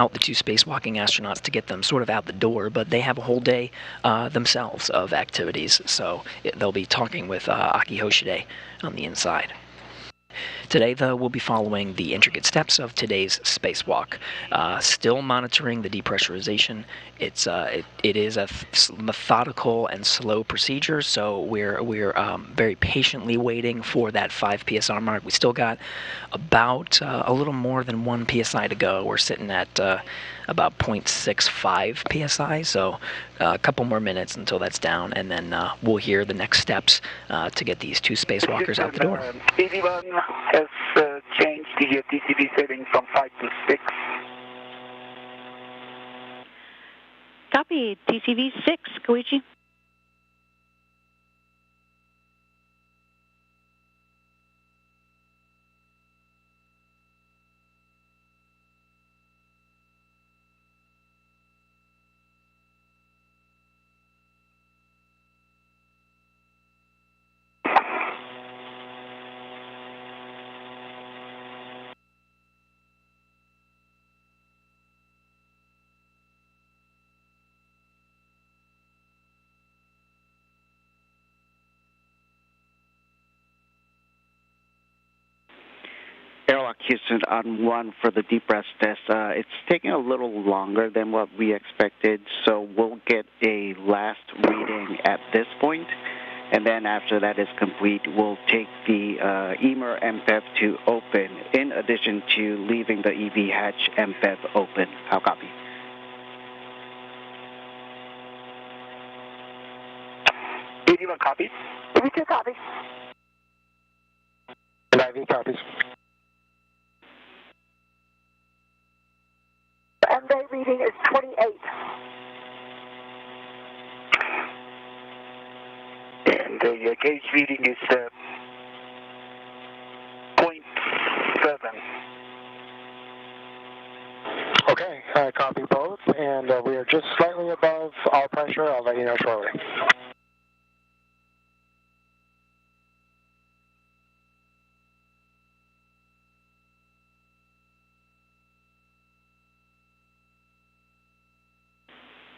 out the two spacewalking astronauts to get them sort of out the door, but they have a whole day themselves of activities, so they'll be talking with Aki Hoshide on the inside. Today, though, we'll be following the intricate steps of today's spacewalk. Still monitoring the depressurization. It is a methodical and slow procedure, so we're very patiently waiting for that 5 psi mark. We still got about a little more than 1 psi to go. We're sitting at about 0.65 psi, so a couple more minutes until that's down, and then we'll hear the next steps to get these two spacewalkers out the door. TV1 has changed the TCV setting from 5 to 6. Copy, TCV 6, Koichi. Airlock Houston on 1 for the depress test. It's taking a little longer than what we expected, so we'll get a last reading at this point, and then after that is complete, we'll take the EMER MPEV to open, in addition to leaving the EV hatch MPEV open. How copy? TV1 copies. TV2 copies. And IV copies. MBay reading is 28. And the gauge reading is 0.7. Okay, I copy both, and we are just slightly above all pressure. I'll let you know shortly.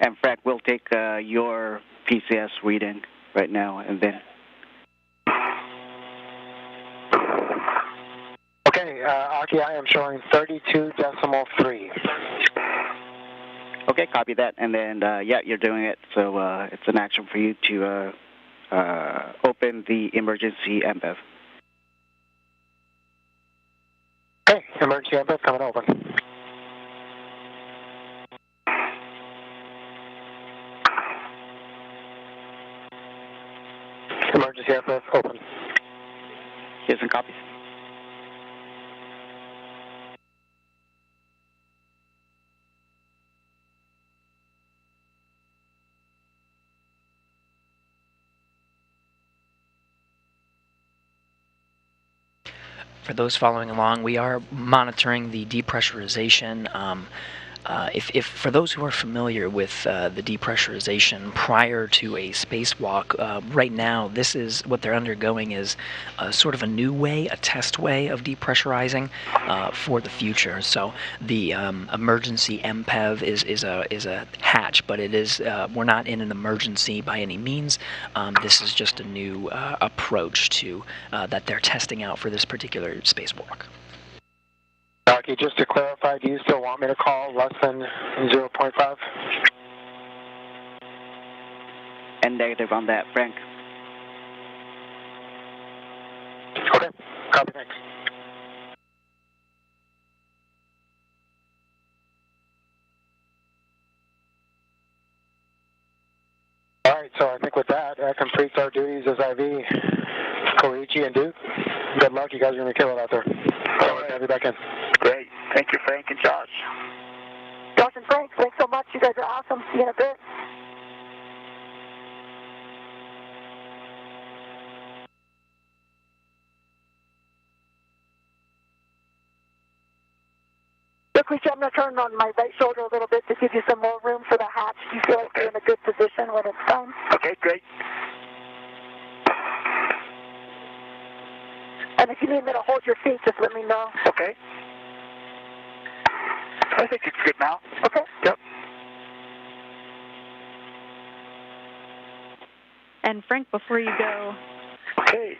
And Frank, we'll take your PCS reading right now, and then. Okay, Aki, I am showing 32.3. Okay, copy that, and then, yeah, you're doing it, so it's an action for you to open the emergency MPEV. Okay, emergency MPEV coming open. Emergency MPEV open. Here's some copies. For those following along, we are monitoring the depressurization. If for those who are familiar with the depressurization prior to a spacewalk, right now this is what they're undergoing is sort of a new way, a test way of depressurizing for the future. So the emergency MPEV is a hatch, but it is we're not in an emergency by any means. This is just a new approach to that they're testing out for this particular spacewalk. Okay, just to clarify, do you still want me to call less than 0.5? And negative on that, Frank. Okay, copy, thanks. All right, so I think with that, that completes our duties as IV. Koichi and Duke, good luck. You guys are going to kill it out there. All right, have you back in. Great. Thank you, Frank and Josh. Josh and Frank, thanks so much. You guys are awesome. See you in a bit. Look, I'm going to turn on my right shoulder a little bit to give you some more room for the hatch. Do you feel like you're in a good position when it's done? Okay, great. And if you need me to hold your feet, just let me know. Okay. I think it's good now. Okay. Yep. And Frank, before you go, Okay.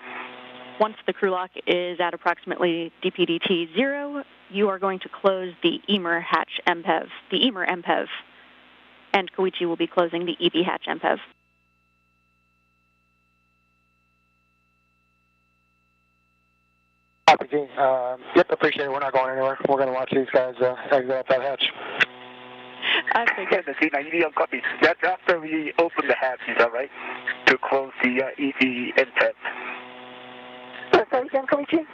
once the crew lock is at approximately DPDT 0, you are going to close the EMER hatch MPEV, the EMER MPEV, and Koichi will be closing the EV hatch MPEV. Copy, G. Yep, appreciate it. We're not going anywhere. We're going to watch these guys exit up that hatch. I figured. Yeah, the C90 copy. That's after we open the hatch, is that right? To close the EV NPEV. Sorry again, Koichi?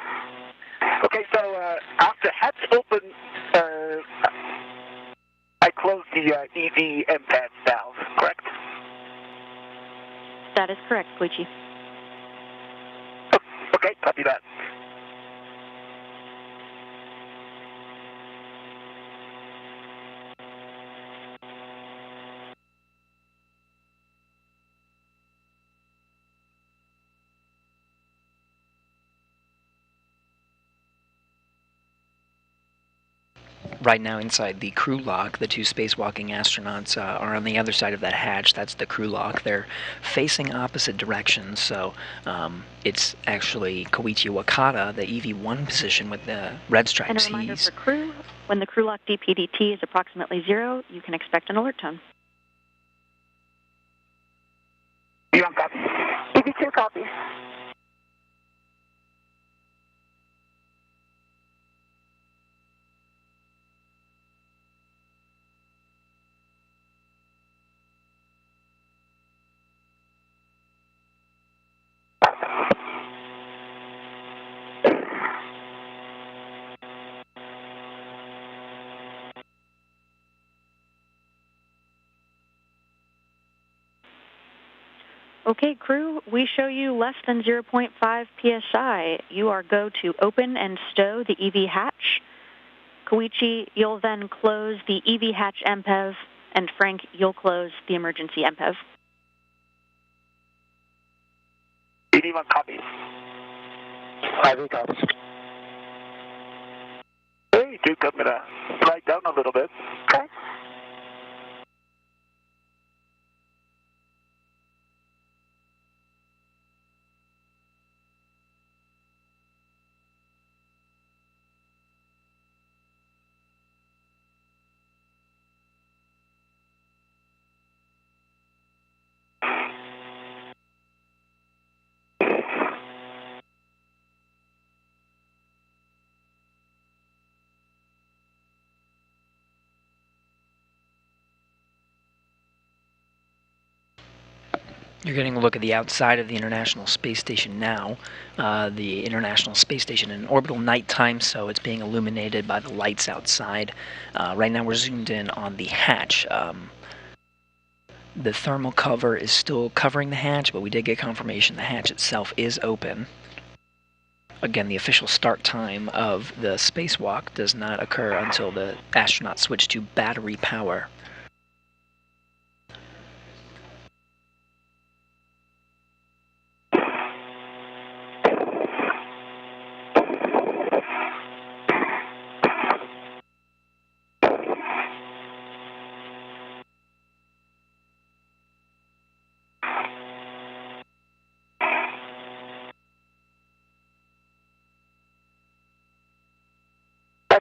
Okay, so after hatch open, I close the EV NPEV valve, correct? That is correct, Koichi. Okay, copy that. Right now inside the crew lock, the two spacewalking astronauts are on the other side of that hatch. That's the crew lock. They're facing opposite directions, so it's actually Koichi Wakata, the EV1 position with the red stripes. And a reminder for crew, when the crew lock DPDT is approximately 0, you can expect an alert tone. EV1 copy. EV2 copy. Okay, crew, we show you less than 0.5 psi. You are go to open and stow the EV hatch. Koichi, you'll then close the EV hatch MPEV, and Frank, you'll close the emergency MPEV. EV1 copy. IV copies. Hey, Duke, I'm going to slide down a little bit. Okay. You're getting a look at the outside of the International Space Station now. The International Space Station in orbital nighttime, so it's being illuminated by the lights outside. Right now we're zoomed in on the hatch. The thermal cover is still covering the hatch, but we did get confirmation the hatch itself is open. Again, the official start time of the spacewalk does not occur until the astronauts switch to battery power.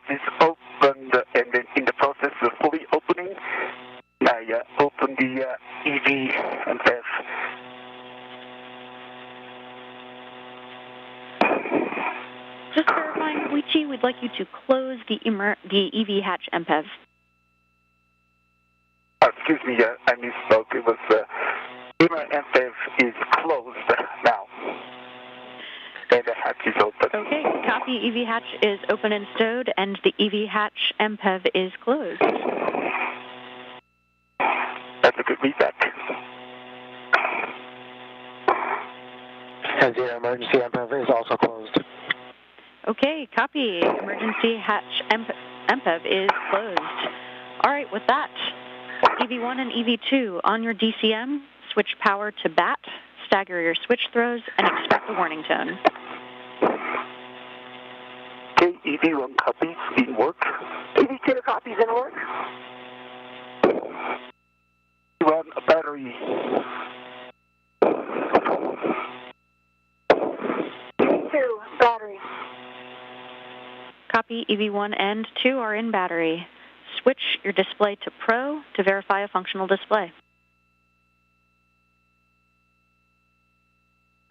Is opened, and then in the process of fully opening, I opened the EV and FEV. Just verifying, Koichi, we'd like you to close the EV hatch MPEV. Excuse me, I misspoke. It was EMER and FEV is closed now, and the hatch is open. Okay, copy. EV hatch is open and stowed, and the EV hatch MPEV is closed. That's a good feedback. And the emergency MPEV is also closed. Okay, copy. Emergency hatch MPEV is closed. All right, with that, EV1 and EV2 on your DCM, switch power to BAT, stagger your switch throws, and expect a warning tone. Okay, EV1 copies in work. EV2 copies in work. EV1 battery. EV2 battery. Copy. EV1 and 2 are in battery. Switch your display to Pro to verify a functional display.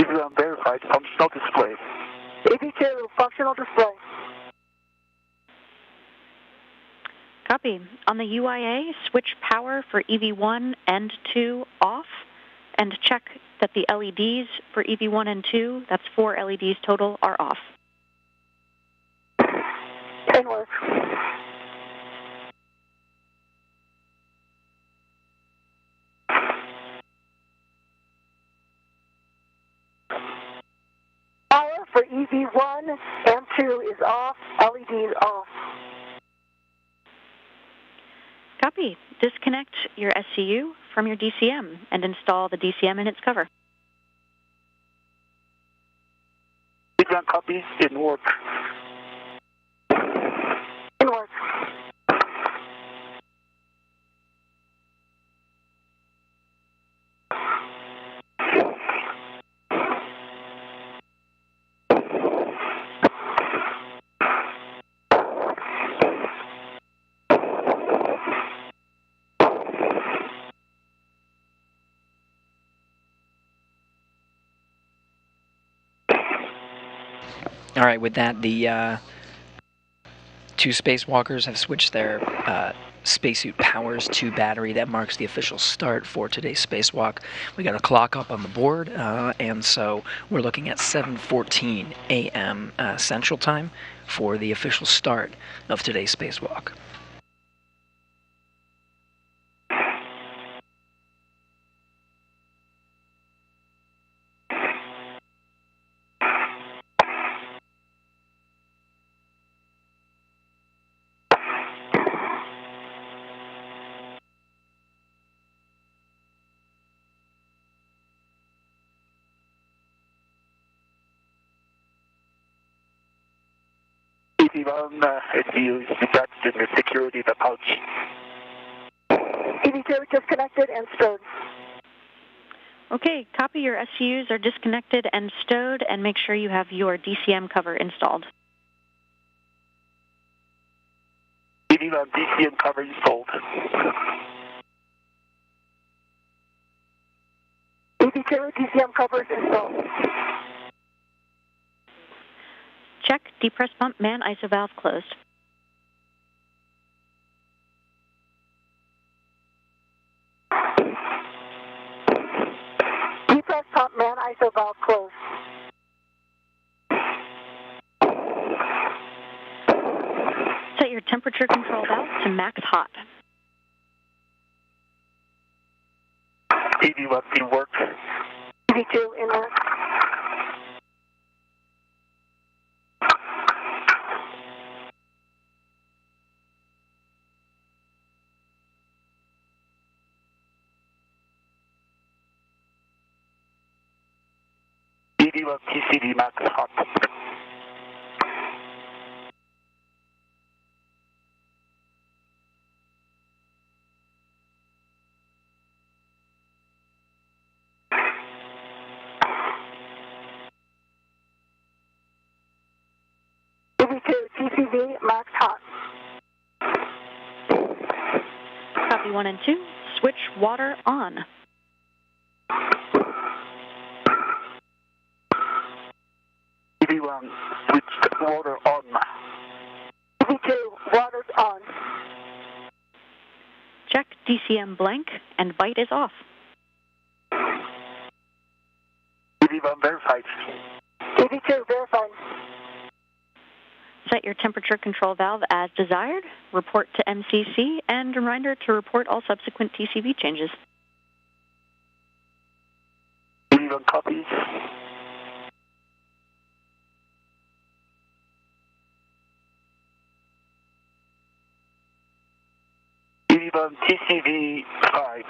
EV1 verified functional display. EV2 functional display. Copy. On the UIA, switch power for EV1 and 2 off and check that the LEDs for EV1 and 2, that's 4 LEDs total, are off. In work. Power for EV1 and 2 is off, LEDs off. Copy. Disconnect your SCU from your DCM and install the DCM in its cover. EV1 copies in work. In work. All right, with that, the two spacewalkers have switched their spacesuit powers to battery. That marks the official start for today's spacewalk. We got a clock up on the board, and so we're looking at 7:14 a.m. Central Time for the official start of today's spacewalk. EV1 SCU is detached in the security of the pouch. EV2 disconnected and stowed. Okay, copy. Your SCUs are disconnected and stowed, and make sure you have your DCM cover installed. EV1 DCM cover installed. EV2 DCM cover is installed. Check. Depress pump man ISO valve closed. Depress pump man ISO valve closed. Set your temperature control valve to max hot. EV1 in work. EV2 in work. EV1 TCV max hot. EV2 TCV max hot. Copy 1 and 2. Switch water on. EV1 switched water on. EV2 water's on. Check DCM blank and bite is off. EV1 verified. EV2 verified. Set your temperature control valve as desired. Report to MCC and reminder to report all subsequent TCV changes. EV1 copies. EV1 TCV 5.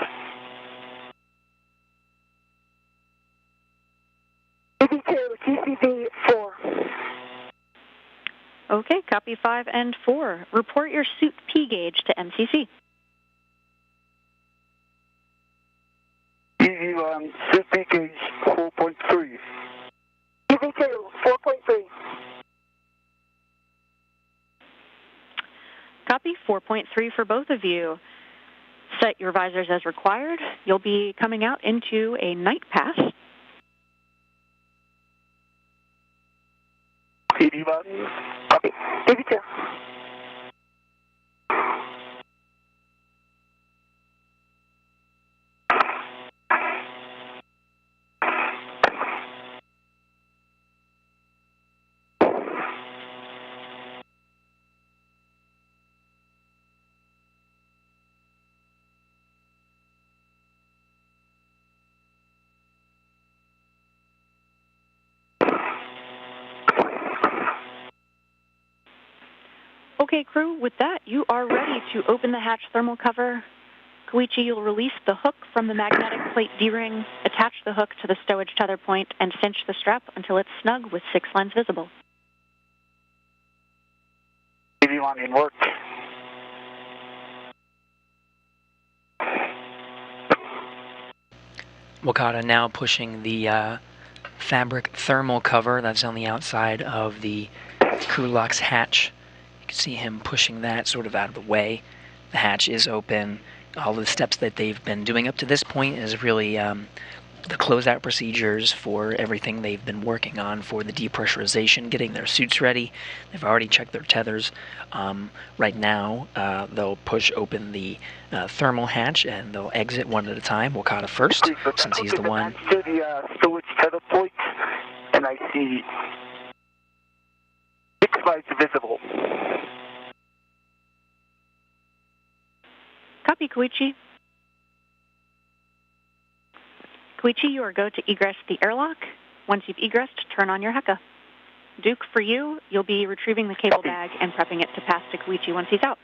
EV2 TCV 4. Okay, copy 5 and 4. Report your suit P gauge to MCC. EV1, suit P gauge 4.3. EV2, 4.3. Copy 4.3 for both of you. Set your visors as required. You'll be coming out into a night pass. EV1, copy. EV2. Okay, crew, with that, you are ready to open the hatch thermal cover. Koichi, you'll release the hook from the magnetic plate D-ring, attach the hook to the stowage tether point, and cinch the strap until it's snug with 6 lines visible. EV1 in work. Wakata now pushing the fabric thermal cover that's on the outside of the Kulak's hatch. You can see him pushing that sort of out of the way. The hatch is open. All the steps that they've been doing up to this point is really the closeout procedures for everything they've been working on for the depressurization, getting their suits ready. They've already checked their tethers. Right now, they'll push open the thermal hatch and they'll exit one at a time. Wakata first, since he's the one. To the stowage tether point, and I see 6 lights visible. Copy, Koichi. Koichi, you are go to egress the airlock. Once you've egressed, turn on your Heka. Duke, for you, you'll be retrieving the cable bag and prepping it to pass to Koichi once he's out.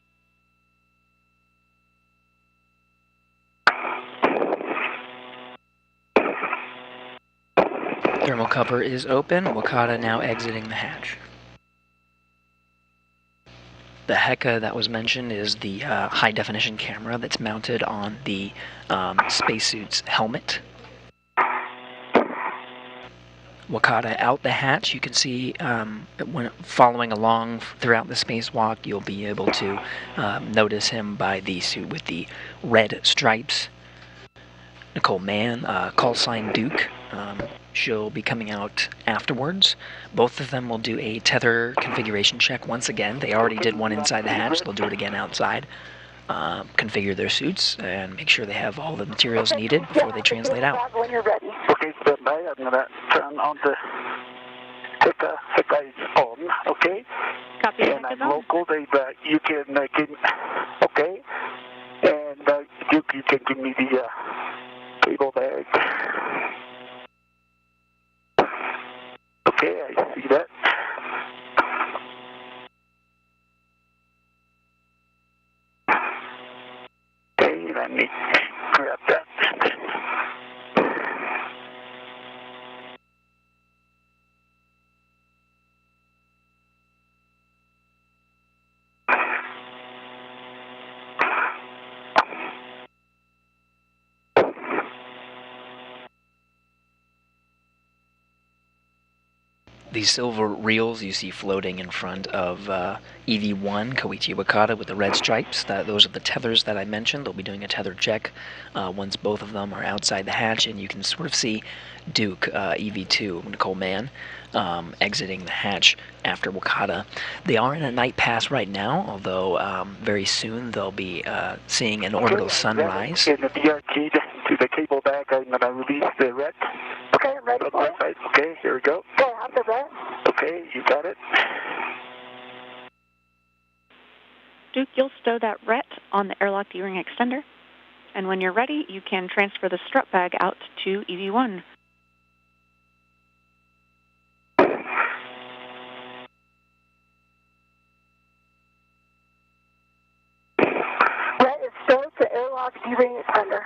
Thermal cover is open. Wakata now exiting the hatch. The Heka that was mentioned is the high-definition camera that's mounted on the spacesuit's helmet. Wakata out the hatch. You can see when following along throughout the spacewalk, you'll be able to notice him by the suit with the red stripes. Nicole Mann, call sign Duke. She'll be coming out afterwards. Both of them will do a tether configuration check once again. They already did one inside the hatch. They'll do it again outside. Configure their suits and make sure they have all the materials needed before they translate out. When you're ready. Okay, stand by. I'm going to turn on the Heka. Heka is on, okay? Copy, And Heka's I'm on. local. You can give me, okay? And you can give me the cable bag. Okay, I see that. Okay, let me grab that. These silver reels you see floating in front of EV1, Koichi Wakata, with the red stripes. Those are the tethers that I mentioned. They'll be doing a tether check once both of them are outside the hatch, and you can sort of see Duke, EV2, Nicole Mann, exiting the hatch after Wakata. They are in a night pass right now, although very soon they'll be seeing an orbital sunrise. In the VR key to the cable bag, I'm going to release the red. Okay, I'm ready for it. Okay, here we go. Okay, after that. Okay, you got it. Duke, you'll stow that RET on the airlock D-ring extender. And when you're ready, you can transfer the strut bag out to EV1. Red is stowed to airlock D-ring extender.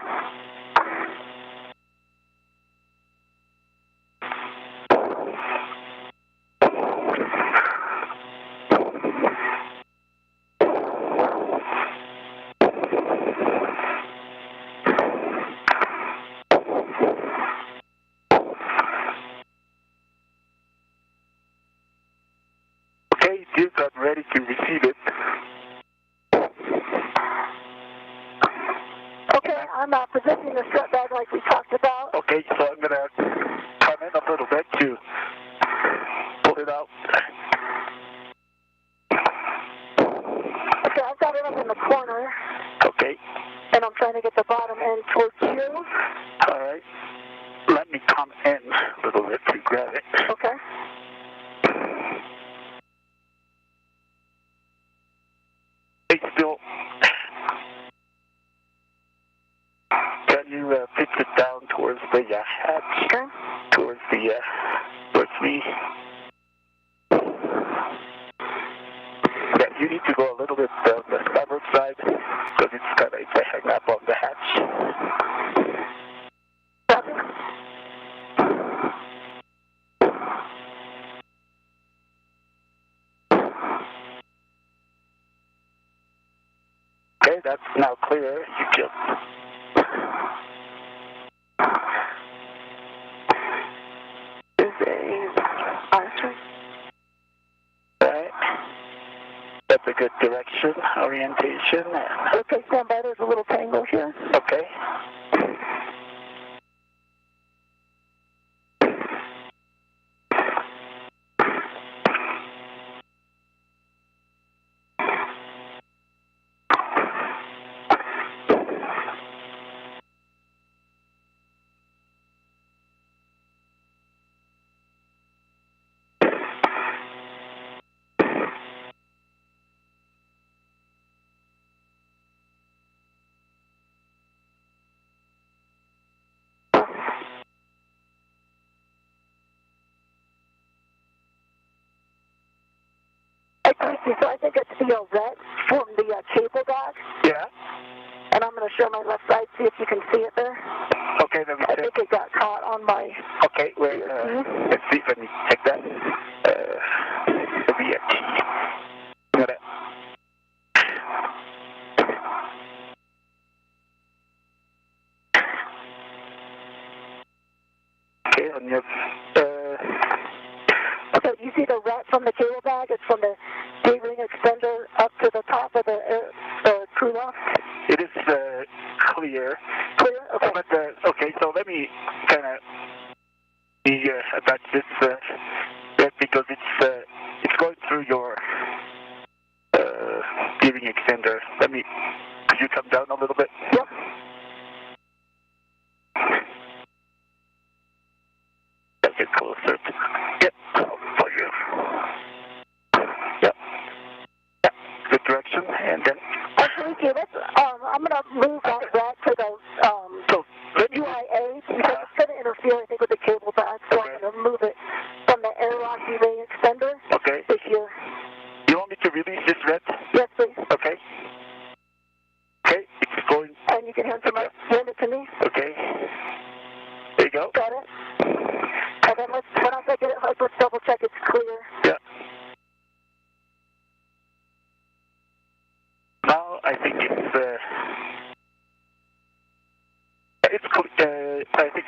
I'm positioning the strut bag like we talked about. Okay, so I'm going to come in a little bit to pull it out. Okay, I've got it up in the corner. Okay. And I'm trying to get the bottom end towards you. All right. Let me come in a little bit to grab it. Okay. Hey, still. Can you pitch it down towards the hatch? Okay. Towards me. Yeah, you need to go a little bit on the starboard side because it's a hang up on the hatch. Okay, that's now clear. You can. Right. That's a good direction, orientation. Okay, stand by. There's a little tangle here. Okay. So I think it's the ret from the cable back. Yeah. And I'm going to show my left side, see if you can see it there. Okay, let me I check. think it got caught on my... Okay, wait, let's see if I need to check that. The VFT. Got it. Okay, on your... Okay, you see the ret from the cable bag? It's from the D-ring extender up to the top of the crew loft? It is clear. Clear? Okay. But, okay, so let me kind of attach this because it's going through your D-ring extender. Could you come down a little bit? Yep. Get closer. Yep. For you. Yep. Yeah. Good direction, and then. Actually, I'm going to move that rat to the UIA because it's going to interfere, I think, with the cable back. So I'm going to move it from the airlock D-ring extender. Okay. This year. You want me to release this rat? Yes, please. Okay. Okay, it's going. And you can hand it to me. Okay. There you go. Got it. And then once I get it, let's double check it's clear. Yeah. Now I think I think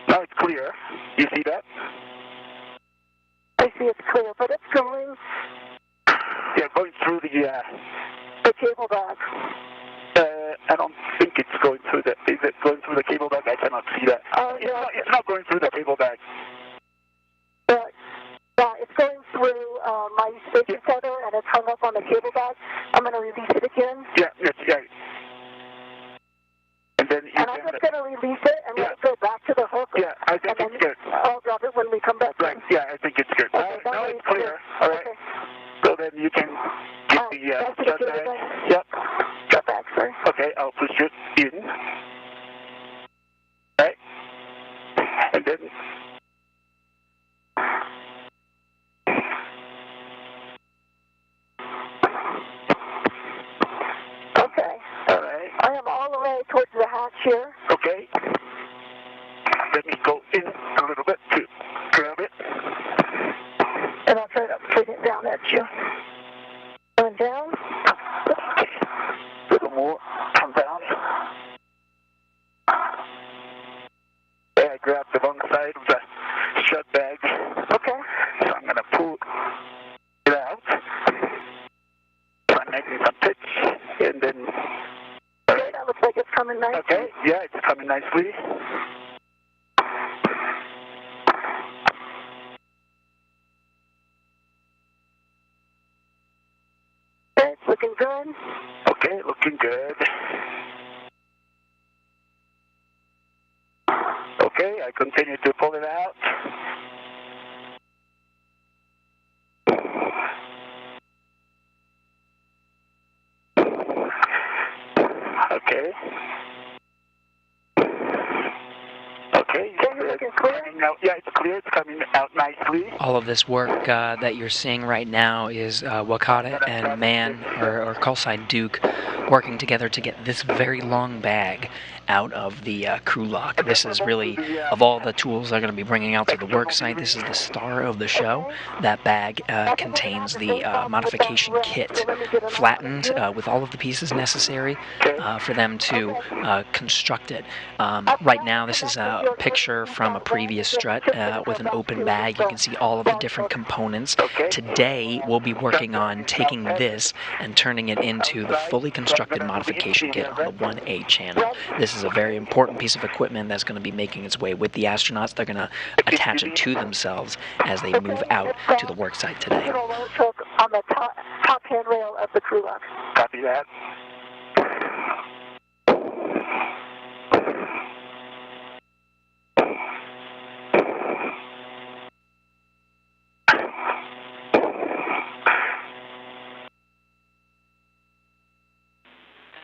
now it's clear. You see that? I see it's clear, but it's going. Yeah, going through the cable bag. I don't think it's going through the. Is it going through the cable bag? I cannot see that. It's not going through the cable bag. Yeah, it's going through my safety tether and it's hung up on the cable bag. I'm going to release it again. Yeah. And then I'm just going to release it and let it go back to the hook. Yeah, I think it's good. I'll drop it when we come back. Right. Yeah, I think it's good. Okay, now it's clear. All right. Okay. So then you can get the shut bag. Yep. Shut back, sorry. Okay, I'll push it in. Right. And then. Okay. All right. I am all the way towards the hatch here. Okay. Let me go in a little bit to grab it. And I'll try to put it down at you. Going down. Okay. A little more. Come down. Yeah, I grabbed the wrong side of the shut bag. Okay. So I'm going to pull it out. So I'm making some pitch. And then. Okay, that looks like it's coming nicely? Okay, yeah, it's coming nicely. Okay, it's looking good. Okay, looking good. Okay, I continue to pull it out. Okay. Okay, looking clear? yeah, it's clear. It's coming out nicely. All of this work that you're seeing right now is Wakata and Man, or call sign Duke, working together to get this very long bag out of the crew lock. This is really, of all the tools they're going to be bringing out to the work site, this is the star of the show. That bag contains the modification kit, flattened with all of the pieces necessary for them to construct it. Right now, this is a picture from a previous strut with an open bag. You can see all of the different components. Today, we'll be working on taking this and turning it into the fully constructed modification kit on the 1A channel. This is a very important piece of equipment that's going to be making its way with the astronauts. They're going to attach it to themselves as they move out to the work site today. On the top handrail of the crew lock. Copy that.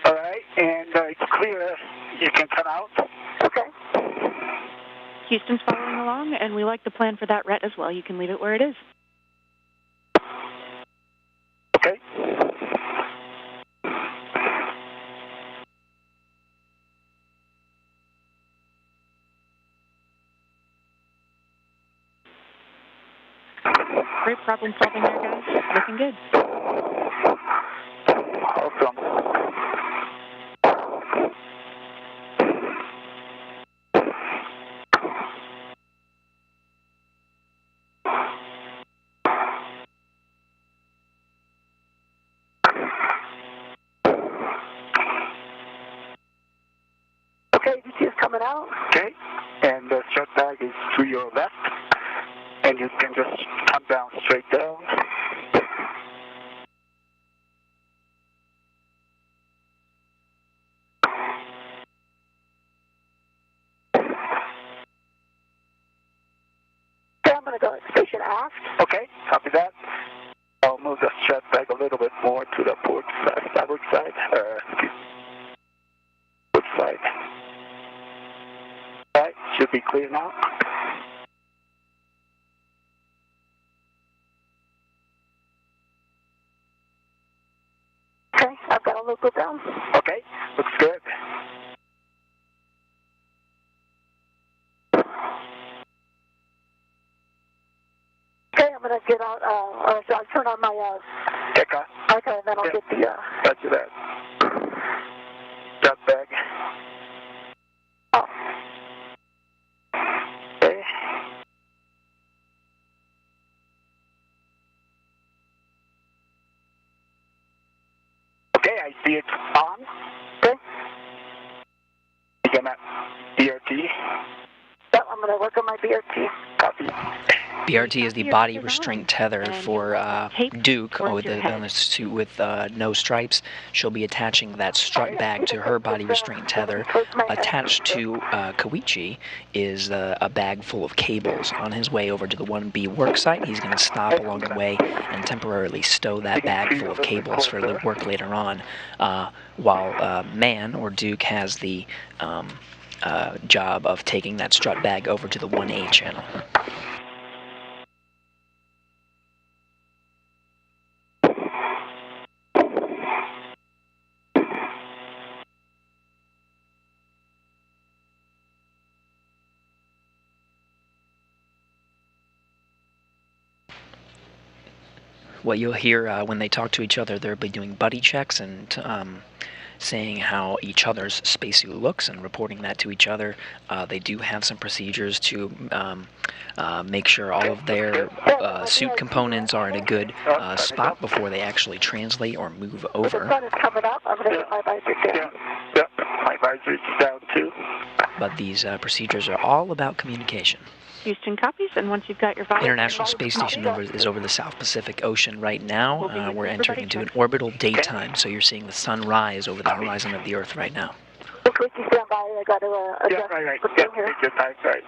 All right, and it's clear. You can come out. Okay. Houston's following along, and we like the plan for that ret as well. You can leave it where it is. Okay. Great problem solving there, guys. Looking good. Awesome. Okay, DT is coming out. Okay, and the strut bag is to your left, and you can just come down straight down. Okay, I'm going to go station aft. Okay, copy that. I'll move the strut bag a little bit more to the port side, starboard side, port side. All right, should be clear now. Okay, I've got a local down. Okay, looks good. Okay, I'm going to get out, or so I'll turn on my, Deca. okay, and then I'll get the, Roger that. Strut bag. oh, Okay. Okay, I see it on. okay. You can BRT. Yep, I'm going to work on my BRT. Copy. BRT is the body restraint tether for Duke on the suit with no stripes. She'll be attaching that strut bag to her body restraint tether. Attached to Koichi is a bag full of cables. On his way over to the 1B work site, he's going to stop along the way and temporarily stow that bag full of cables for the work later on, while Man, or Duke, has the job of taking that strut bag over to the 1A channel. What you'll hear when they talk to each other, they'll be doing buddy checks and saying how each other's spacesuit looks and reporting that to each other. They do have some procedures to make sure all of their suit components are in a good spot before they actually translate or move over. The sun is coming up. I'm going to get my visor down. Yep, my visor advisory is down too. But these procedures are all about communication. Houston copies, and once you've got your visor... International Space Station is over the South Pacific Ocean right now. We're entering into an orbital daytime, so you're seeing the sun rise over the horizon of the Earth right now. Okay, you stand by. I got to adjust right. the thing here. Take your time, right.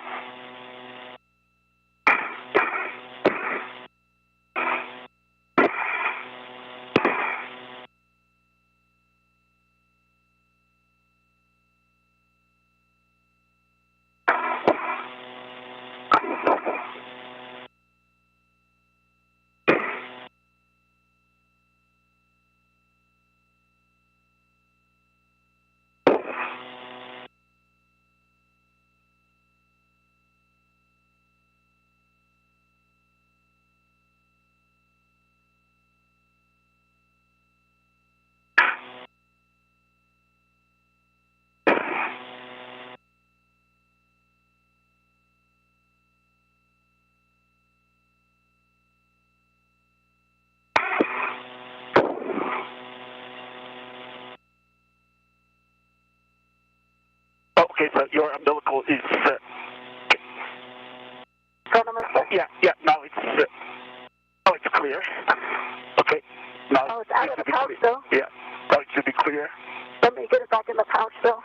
Okay, so your umbilical is yeah. Now it's clear. Okay. Now oh, it's out of the pouch though. Yeah. Now it should be clear. Let me get it back in the pouch though.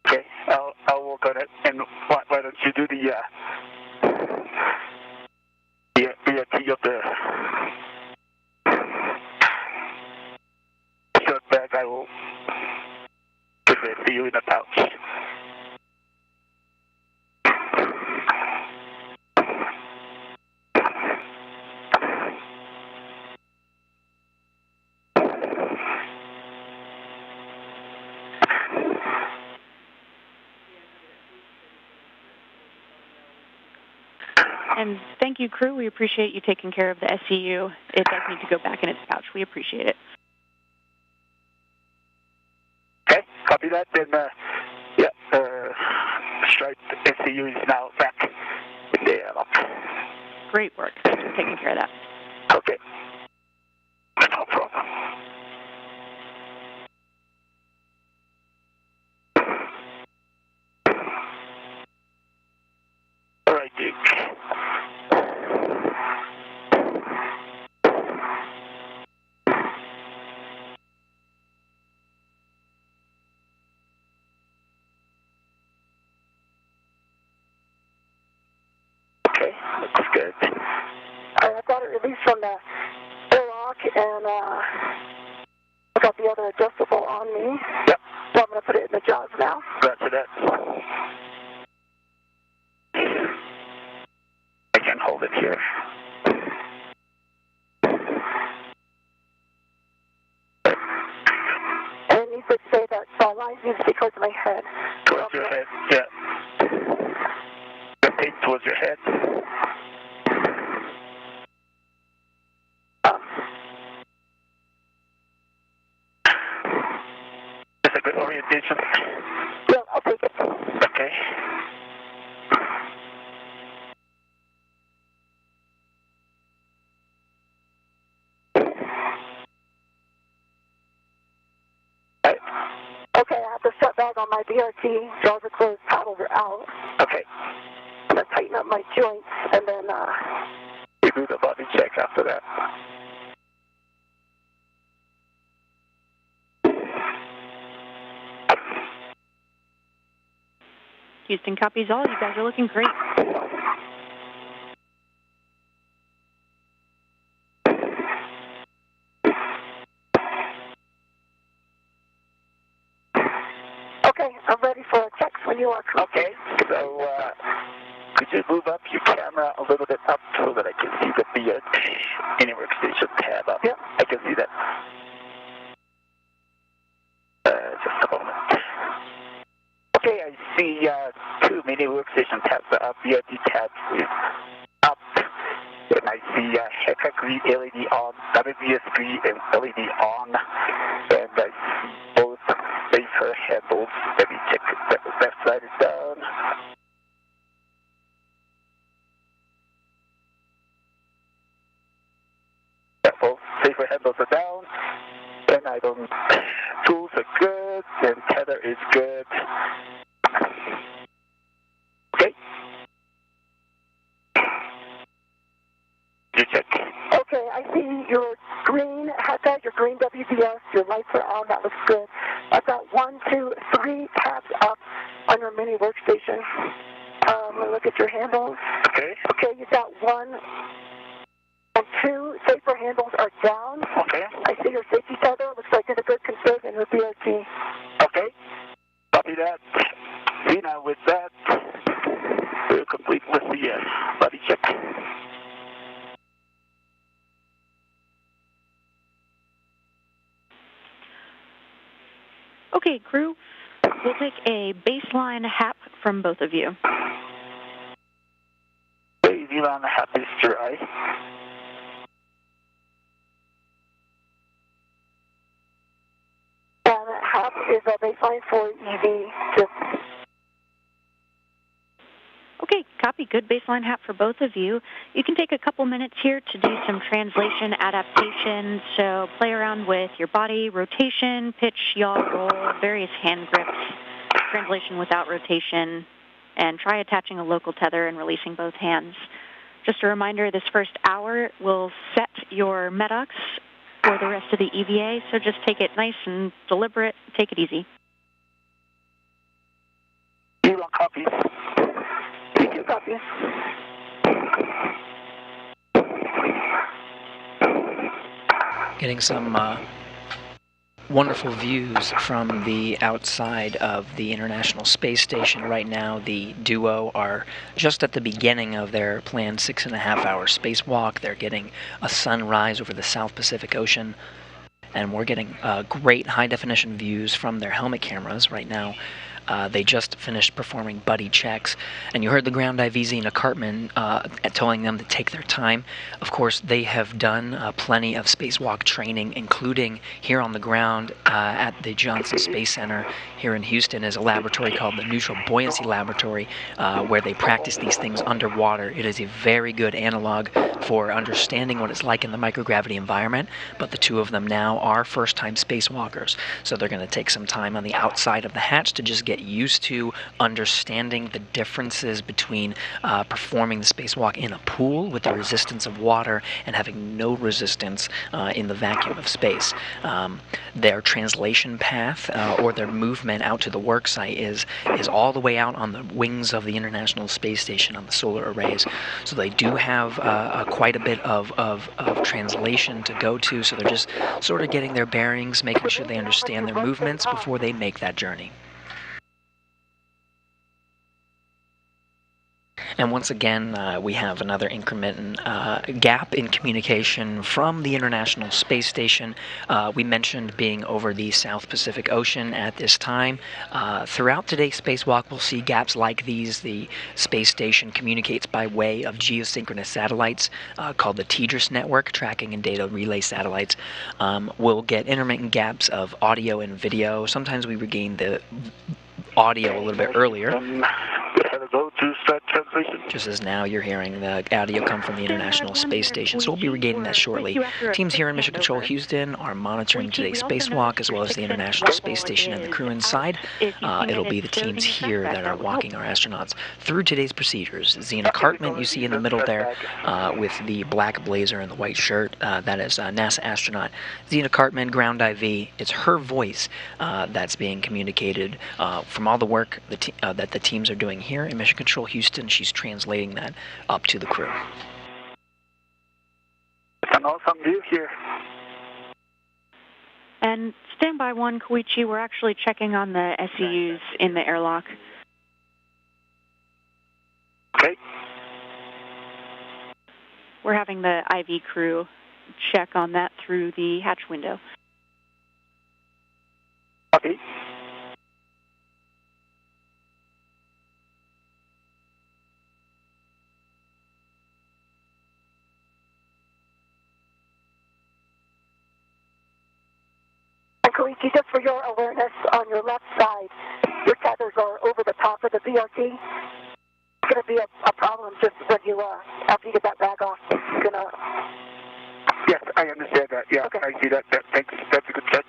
Okay. I'll work on it. And why don't you do the BRT of the short bag? I will put it for you in the pouch. And thank you, crew. We appreciate you taking care of the SCU. It does need to go back in its pouch. We appreciate it. Okay, copy that. Then, striped SCU is now back in the airlock. Great work. Thanks for taking care of that. Okay. No problem. All right, Duke. Okay, looks good. I got it released from the airlock, and I got the other adjustable on me. Yep. So I'm going to put it in the jaws now. Roger that. I can hold it here. And it needs to say that lines needs to be towards my head. Towards your head, yeah. The tape towards your head. That's a good orientation. Yeah, I'll take it. Okay. Okay, I have to shut back on my BRT. Jaws are closed, paddles are out. Okay. I'm going to tighten up my joints, and then You do the body check after that. Houston copies all. You guys are looking great. okay, I'm ready for a text when you are. Okay, so could you move up your camera a little bit up so that I can see the any workstation tab up? Yep. I can see that. Just a moment. Okay, I see two mini workstation tabs are up. BRT tab is up. And I see HECA green LED on, WBS green and LED on. And I see both safer handles. Let me check if the left side is down. Yeah, both safer handles are down. And I don't TVBS. Your lights are on. That looks good. I've got 1, 2, 3 tabs up on your mini workstation. Look at your handles. Okay. Okay, you've got 1 and 2 safer handles are down. Okay. I see your safety tether. Looks like it's a good conserve in your BRT. Okay. Copy that. Zena, with that, we're complete with the body check. Okay, crew, we'll take a baseline HAP from both of you. Hey, Zena on the happy eye. And HAP is a baseline for EV. Okay, copy. Good baseline HAP for both of you. You can take a couple minutes here to do some translation adaptation. So play around with your body, rotation, pitch, yaw, roll, various hand grips, translation without rotation, and try attaching a local tether and releasing both hands. Just a reminder, this first hour will set your MEDOX for the rest of the EVA, so just take it nice and deliberate. Take it easy. Zero copy. Copy. Getting some wonderful views from the outside of the International Space Station right now. The duo are just at the beginning of their planned 6.5-hour spacewalk. They're getting a sunrise over the South Pacific Ocean, and we're getting great high-definition views from their helmet cameras right now. They just finished performing buddy checks, and you heard the ground IV Zena Cartman telling them to take their time. Of course, they have done plenty of spacewalk training, including here on the ground at the Johnson Space Center here in Houston is a laboratory called the Neutral Buoyancy Laboratory, where they practice these things underwater. It is a very good analog for understanding what it's like in the microgravity environment, but the two of them now are first-time spacewalkers, so they're going to take some time on the outside of the hatch to just get used to understanding the differences between performing the spacewalk in a pool with the resistance of water and having no resistance in the vacuum of space. Their translation path or their movement out to the work site is all the way out on the wings of the International Space Station on the solar arrays. So they do have quite a bit of translation to go to, so they're just sort of getting their bearings, making sure they understand their movements before they make that journey. And once again, we have another intermittent gap in communication from the International Space Station. We mentioned being over the South Pacific Ocean at this time. Throughout today's spacewalk, we'll see gaps like these. The space station communicates by way of geosynchronous satellites called the TDRS network, tracking and data relay satellites. We'll get intermittent gaps of audio and video. Sometimes we regain the audio a little bit earlier. Go to start translation. Just as now you're hearing the audio come from the International Space Station, so we'll be regaining that shortly. Teams here in Mission Control Houston are monitoring today's spacewalk as well as the International Space Station and the crew inside. It'll be the teams here that are walking our astronauts through today's procedures. Zena Cartman, you see in the middle there with the black blazer and the white shirt, that is NASA astronaut. Zena Cartman, ground IV, it's her voice that's being communicated from all the work that the teams are doing here in Mission Control Houston. She's translating that up to the crew. An awesome view here. And standby one, Koichi, we're actually checking on the SEUs in the airlock. Okay. We're having the IV crew check on that through the hatch window. Copy. Koichi, just for your awareness, on your left side, your tethers are over the top of the BRT. It's going to be a problem just when you, after you get that bag off. It's going to... Yes, I understand that. Yeah, okay. I see that. Thanks. That's a good check.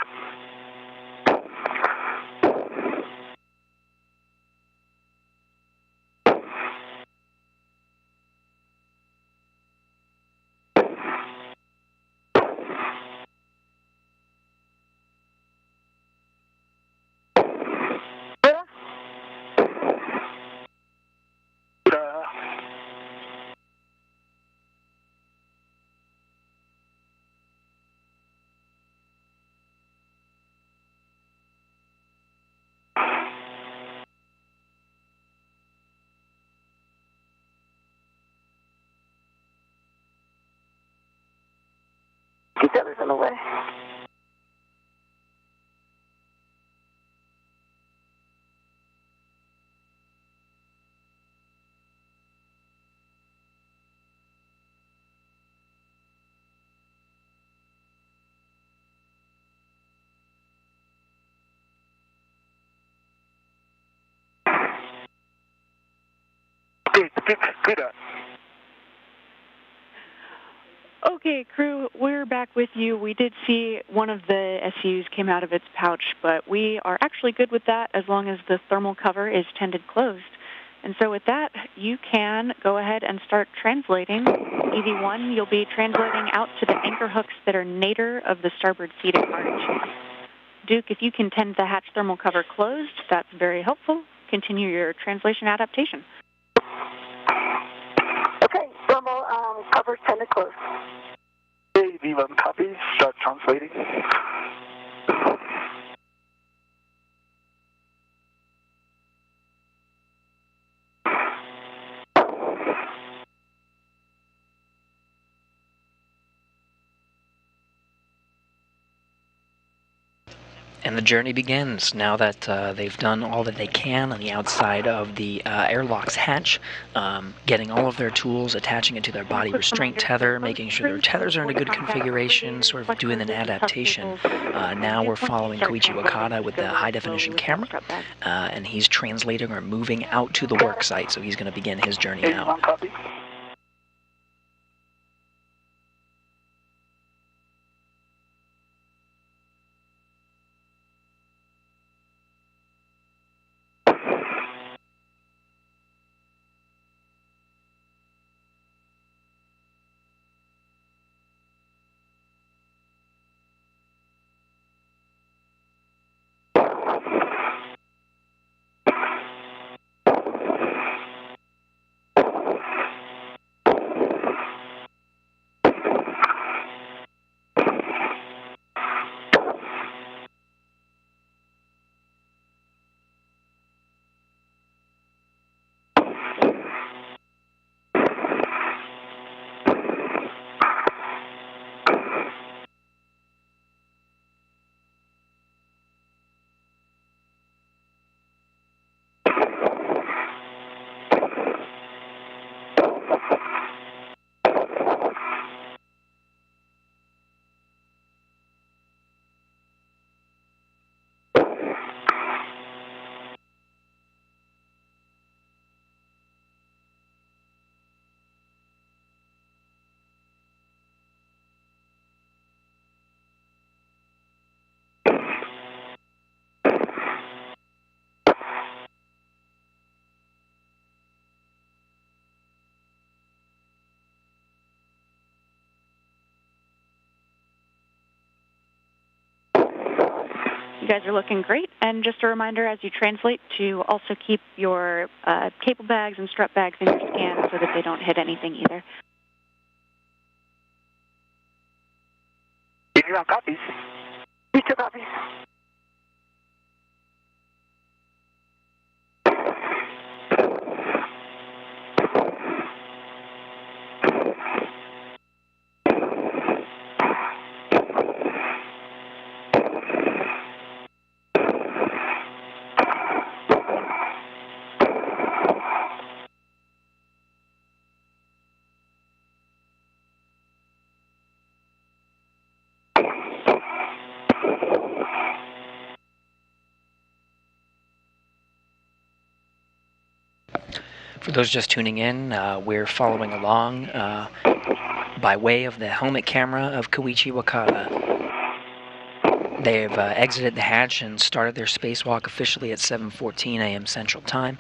Keep the others in the way. Good. Okay, crew, we're back with you. We did see one of the SUs came out of its pouch, but we are actually good with that as long as the thermal cover is tended closed. And so with that, you can go ahead and start translating. EV1, you'll be translating out to the anchor hooks that are nadir of the starboard seating arch. Duke, if you can tend the hatch thermal cover closed, that's very helpful. Continue your translation adaptation. Okay, thermal covers tended closed. Okay, V1 copy. Start translating. And the journey begins now that they've done all that they can on the outside of the airlock's hatch, getting all of their tools, attaching it to their body restraint tether, making sure their tethers are in a good configuration, sort of doing an adaptation. Now we're following Koichi Wakata with the high-definition camera, and he's translating or moving out to the work site, so he's going to begin his journey out. Copy. You guys are looking great. And just a reminder as you translate to also keep your cable bags and strap bags in your scan so that they don't hit anything either. V1 copies. V2 copies. For those just tuning in, we're following along by way of the helmet camera of Koichi Wakata. They've exited the hatch and started their spacewalk officially at 7:14 a.m. Central Time.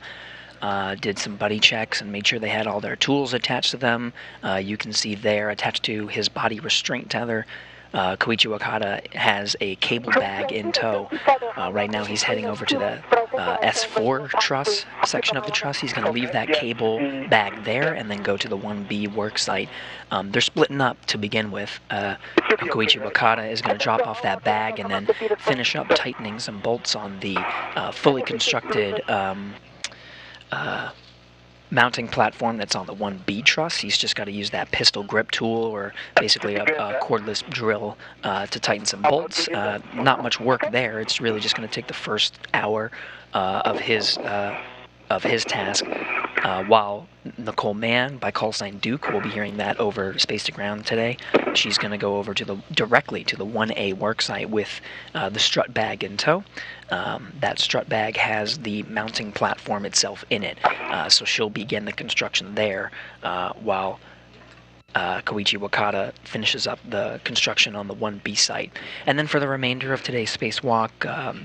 Did some buddy checks and made sure they had all their tools attached to them. You can see there, attached to his body restraint tether, Koichi Wakata has a cable bag in tow. Right now he's heading over to the S4 truss section of the truss. He's going to leave that cable bag there and then go to the 1B work site. They're splitting up to begin with. Koichi Wakata is going to drop off that bag and then finish up tightening some bolts on the fully constructed mounting platform that's on the 1B truss. He's just got to use that pistol grip tool or basically a cordless drill to tighten some bolts. Not much work there. It's really just going to take the first hour of his task, while Nicole Mann, by call sign Duke, we'll be hearing that over Space to Ground today. She's going to go over directly to the 1A worksite with the strut bag in tow. That strut bag has the mounting platform itself in it, so she'll begin the construction there while Koichi Wakata finishes up the construction on the 1B site. And then for the remainder of today's spacewalk,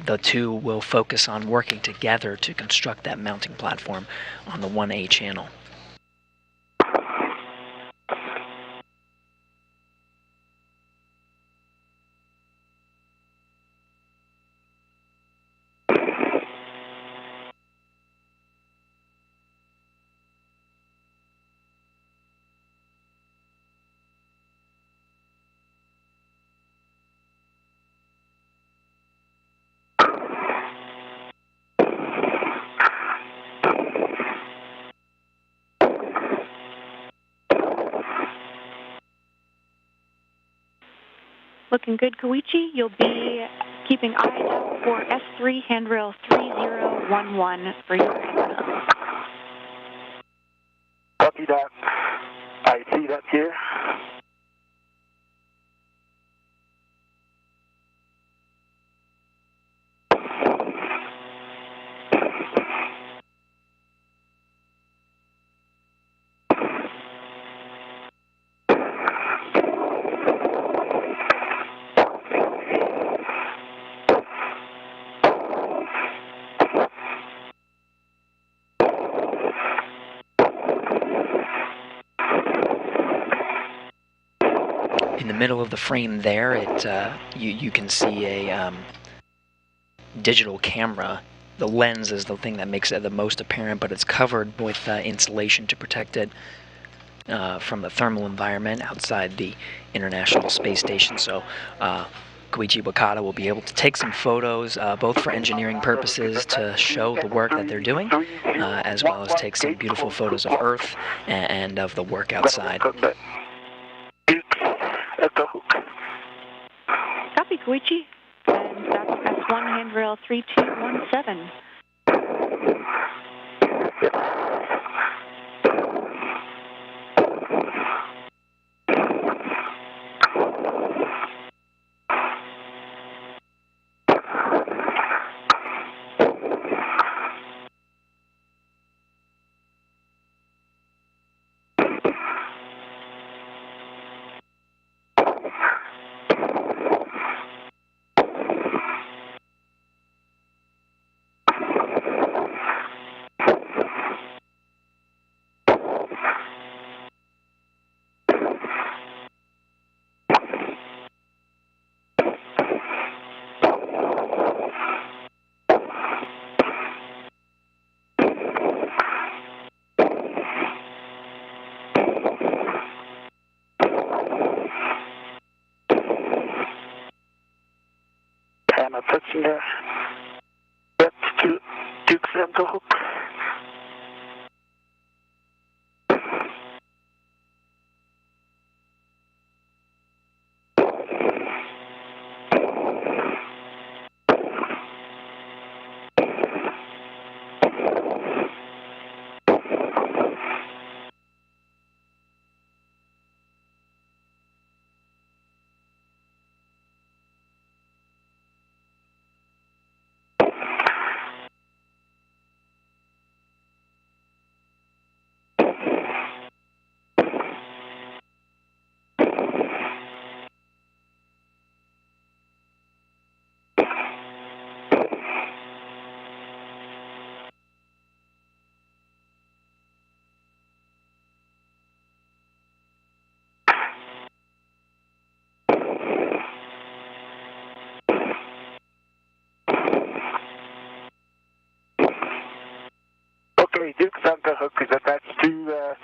the two will focus on working together to construct that mounting platform on the 1A channel. Looking good, Koichi. You'll be keeping eyes out for S3 handrail 3011 for your antenna. Copy that. I see that here. In the middle of the frame there, you can see a digital camera. The lens is the thing that makes it the most apparent, but it's covered with insulation to protect it from the thermal environment outside the International Space Station. So Koichi Wakata will be able to take some photos, both for engineering purposes to show the work that they're doing, as well as take some beautiful photos of Earth and of the work outside. Copy, Koichi. And that's S1 handrail 3217. Touching the depth to Duke's center hook. Okay, Duke's anchor hook is attached to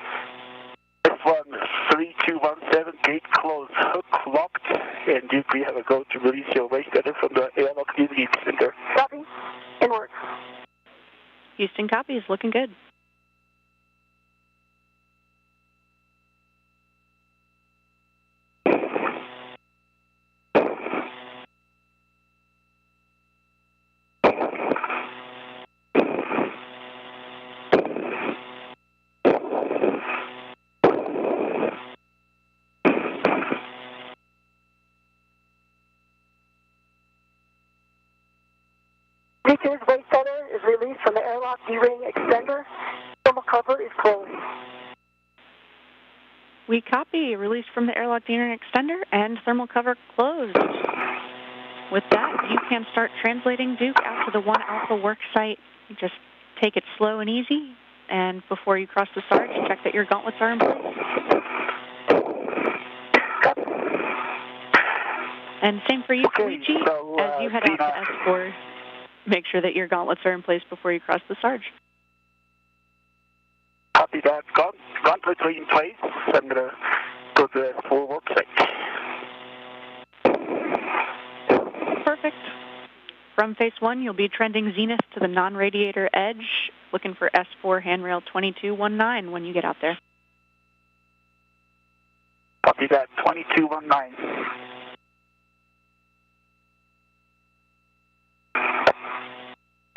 S1 3217, gate closed, hook locked, and Duke, we have a go to release your waste cutter from the airlock community center. Copy, in work. Houston, copy is looking good. released from the airlock D-ring extender. Thermal cover is closed. We copy. Release from the airlock D-ring extender and thermal cover closed. With that, you can start translating Duke out to the 1 Alpha work site. Just take it slow and easy, and before you cross the Sarge, check that your gauntlets are in place. And same for you, Koichi, as you head out to S4. Make sure that your gauntlets are in place before you cross the Sarge. Copy that. Gauntlets are in place. I'm going to go to the S4 work site. Perfect. From Phase 1, you'll be trending zenith to the non-radiator edge, looking for S4 handrail 2219 when you get out there. Copy that. 2219.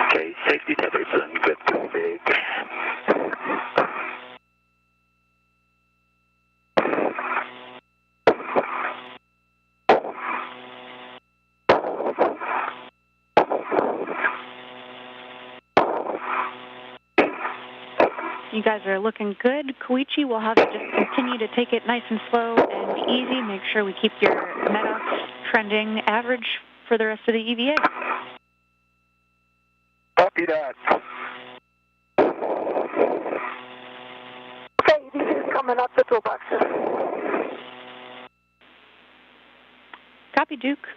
Okay, safety tethers in good config. You guys are looking good. Koichi, we'll have you just continue to take it nice and slow and easy. Make sure we keep your MEDOX trending average for the rest of the EVA. Copy that. Okay, this is coming up the toolboxes. Copy, Duke.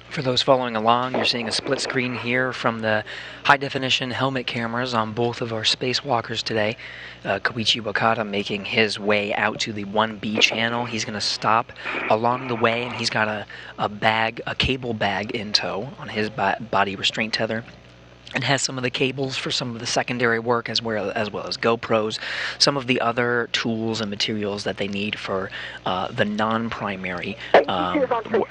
For those following along, you're seeing a split screen here from the high-definition helmet cameras on both of our spacewalkers today. Koichi Wakata making his way out to the 1B channel. He's going to stop along the way, and he's got a cable bag in tow on his body restraint tether. And has some of the cables for some of the secondary work as well as GoPros, some of the other tools and materials that they need for the non-primary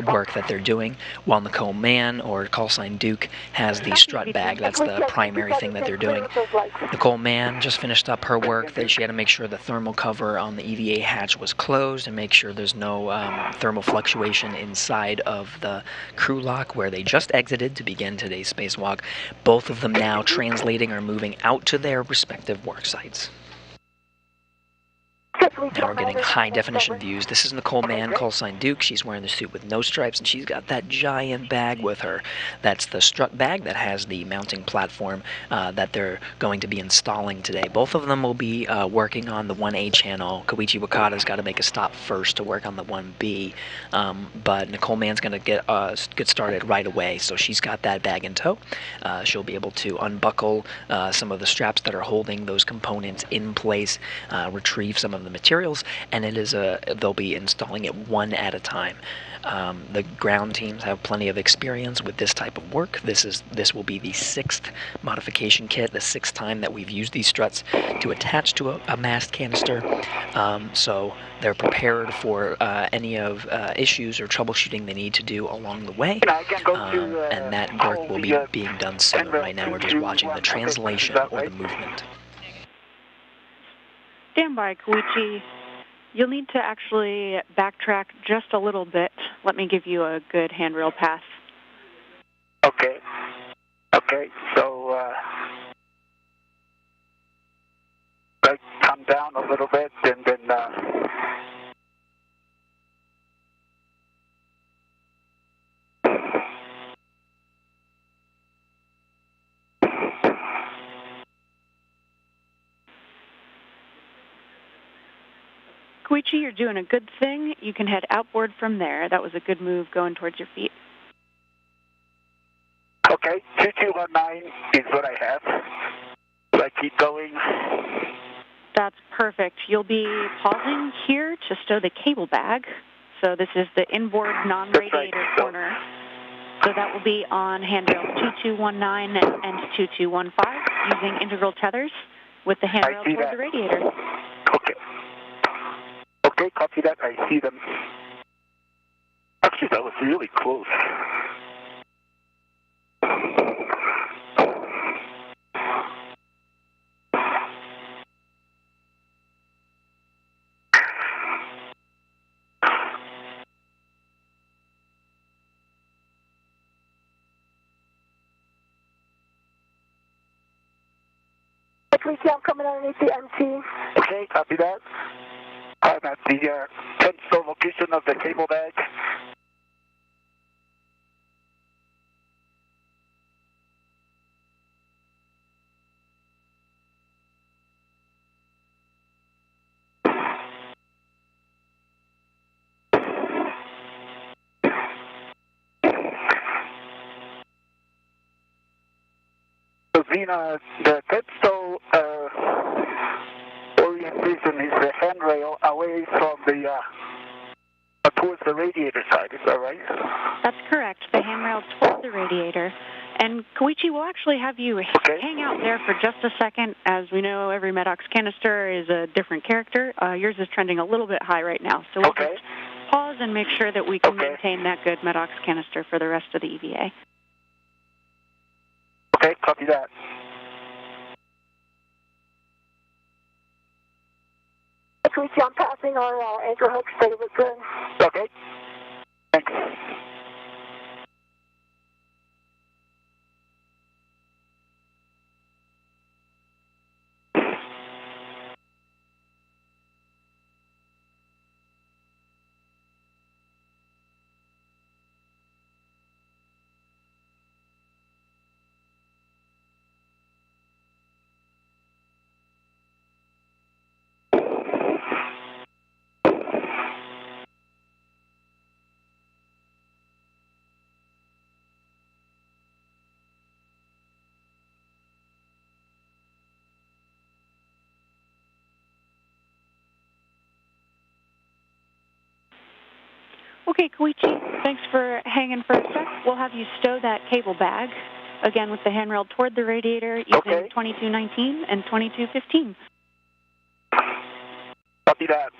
work that they're doing, while Nicole Mann, or call sign Duke, has the strut bag. That's the primary thing that they're doing. Nicole Mann just finished up her work. That she had to make sure the thermal cover on the EVA hatch was closed and make sure there's no thermal fluctuation inside of the crew lock where they just exited to begin today's spacewalk. Both of them now translating or moving out to their respective work sites. Now we're getting high-definition views. This is Nicole Mann, call sign Duke. She's wearing the suit with no stripes, and she's got that giant bag with her. That's the strut bag that has the mounting platform that they're going to be installing today. Both of them will be working on the 1A channel. Koichi Wakata's got to make a stop first to work on the 1B, but Nicole Mann's going to get started right away, so she's got that bag in tow. She'll be able to unbuckle some of the straps that are holding those components in place, retrieve some of the materials, and they'll be installing it one at a time. The ground teams have plenty of experience with this type of work. This will be the 6th modification kit, the 6th time that we've used these struts to attach to a mast canister. So they're prepared for any of issues or troubleshooting they need to do along the way. And that work will be being done soon. Right now we're just watching the translation or the movement. Stand by, Koichi. You'll need to actually backtrack just a little bit. Let me give you a good handrail pass. Okay. Okay, so I come down a little bit and then Koichi, you're doing a good thing. You can head outboard from there. That was a good move going towards your feet. Okay, 2219 is what I have. Do I keep going? That's perfect. You'll be pausing here to stow the cable bag. So this is the inboard non-radiator corner. So that will be on handrails 2219 and 2215 using integral tethers with the handrail toward the radiator. Okay. Okay, copy that. I see them. Actually, that was really close. I'm coming underneath the MT. Okay, copy that. I'm at the 10-stow location of the cable bag. So, Zena, the 10-stow orientation is the handrail away from the towards the radiator side. Is that right? That's correct. The handrail towards the radiator. And Koichi, we'll actually have you hang out there for just a second. As we know, every Medox canister is a different character. Yours is trending a little bit high right now. So we'll just pause and make sure that we can maintain that good Medox canister for the rest of the EVA. Okay, copy that. Koichi, I'm passing our anchor hooks. They look good. Okay. Thanks. Okay, Koichi, thanks for hanging for a sec. We'll have you stow that cable bag, again with the handrail toward the radiator using 2219 and 2215. Copy that.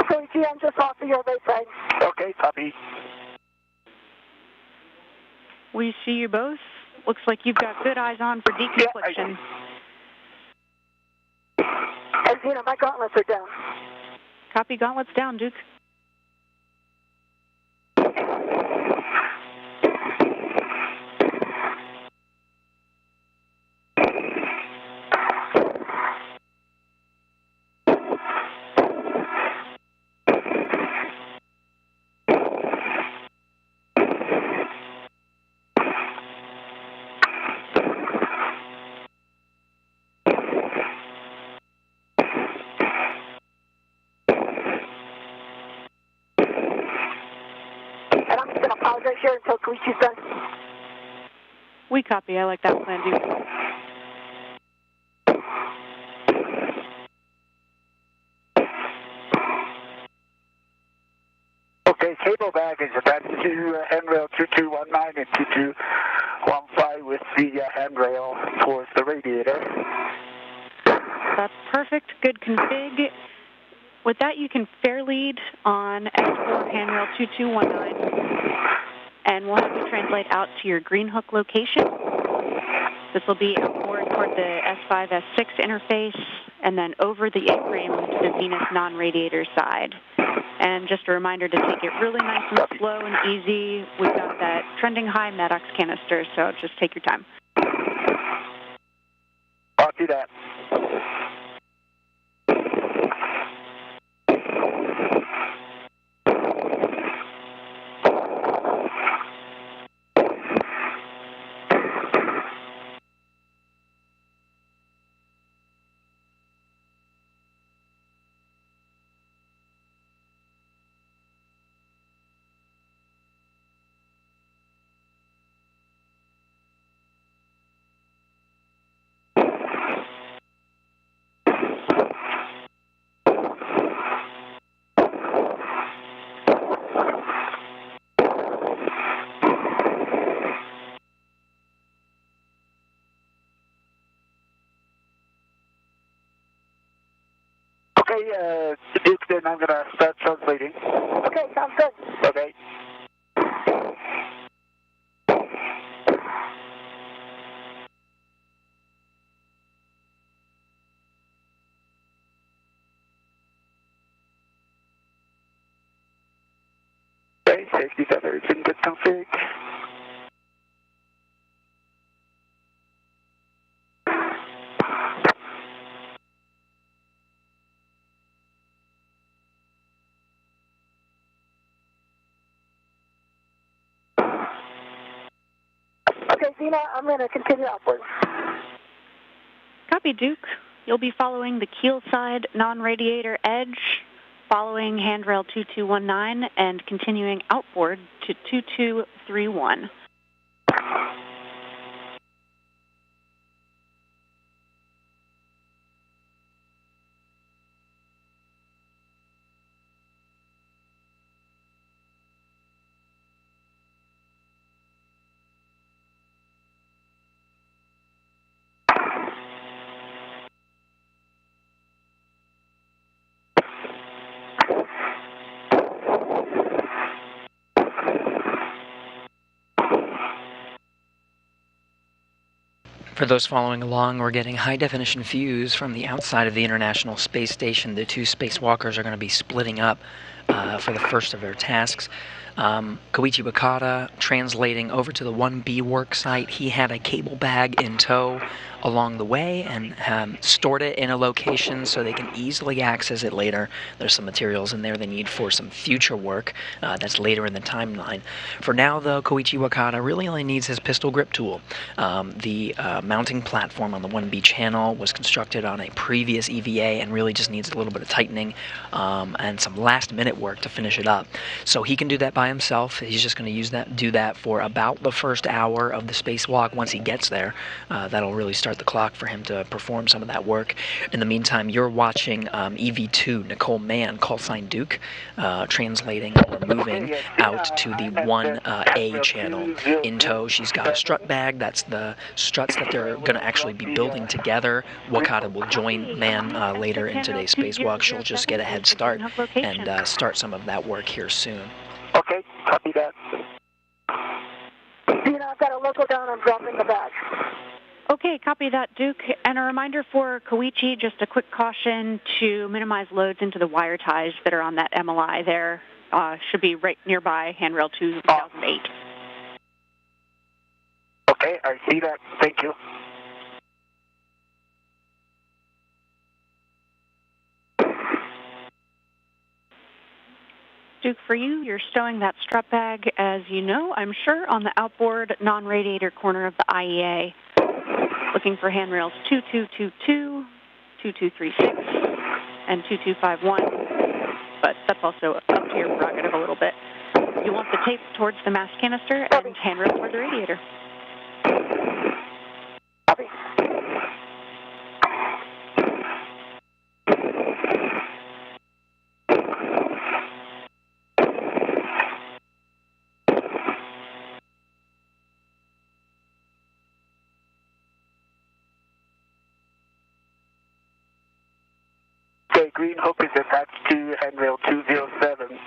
Koichi, I'm just off of your right side. Okay, copy. We see you both. Looks like you've got good eyes on for deconfliction. Hey, Zena, my gauntlets are down. Copy, gauntlets down, Duke. Here until Koichi's done. We copy. I like that plan, Duke. Okay, cable bag is attached to handrail 2219 and 2215 with the handrail towards the radiator. That's perfect. Good config. With that, you can fair lead on X4 handrail 2219. And we'll have you translate out to your green hook location. This will be outboard toward the S5, S6 interface, and then over the A-frame to the Zenith non-radiator side. And just a reminder to take it really nice and slow and easy. We've got that trending high Maddox canister, so just take your time. I'll do that. Okay, Duke, then I'm going to start translating. Okay, sounds good. Okay. Okay, safety feathers in good config. Okay, Zena, I'm going to continue upwards. Copy, Duke. You'll be following the keel side non-radiator edge, following handrail 2219, and continuing outboard to 2231. For those following along, we're getting high-definition views from the outside of the International Space Station. The two spacewalkers are going to be splitting up for the first of their tasks. Koichi Wakata translating over to the 1B work site. He had a cable bag in tow along the way and stored it in a location so they can easily access it later. There's some materials in there they need for some future work that's later in the timeline. For now, though, Koichi Wakata really only needs his pistol grip tool. The mounting platform on the 1B channel was constructed on a previous EVA and really just needs a little bit of tightening and some last-minute work to finish it up. So he can do that by himself. He's just going to do that for about the first hour of the spacewalk. Once he gets there, that'll really start the clock for him to perform some of that work. In the meantime, you're watching EV2 Nicole Mann, callsign Duke, translating or moving out to the 1A channel. In tow, she's got a strut bag. That's the struts that they're going to actually be building together. Wakata will join Mann later in today's spacewalk. She'll just get a head start and start some of that work here soon. Okay, copy that. Zena, I've got a local down. I'm dropping the bag. Okay, copy that, Duke. And a reminder for Koichi, just a quick caution to minimize loads into the wire ties that are on that MLI there. Should be right nearby handrail 2008. Okay, I see that. Thank you. Duke, for you, you're stowing that strut bag, as you know, I'm sure, on the outboard non-radiator corner of the IEA. Looking for handrails 2222, 2236, and 2251, but that's also up to your prerogative a little bit. You want the tape towards the mass canister and handrail toward the radiator. Copy. Okay, green hook is attached to handrail 2007.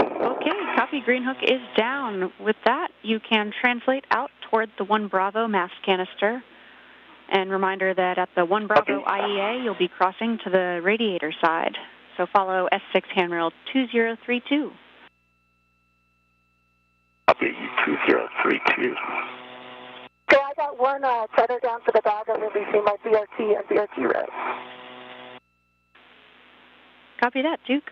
Okay, copy. Green hook is down. With that, you can translate out toward the 1 Bravo mast canister. And reminder that at the 1 Bravo IEA, you'll be crossing to the radiator side. So follow S6 handrail 2032. Copy 2032. Okay, I got one tether down for the bag. I'm releasing my BRT and BRT route. Copy that, Duke.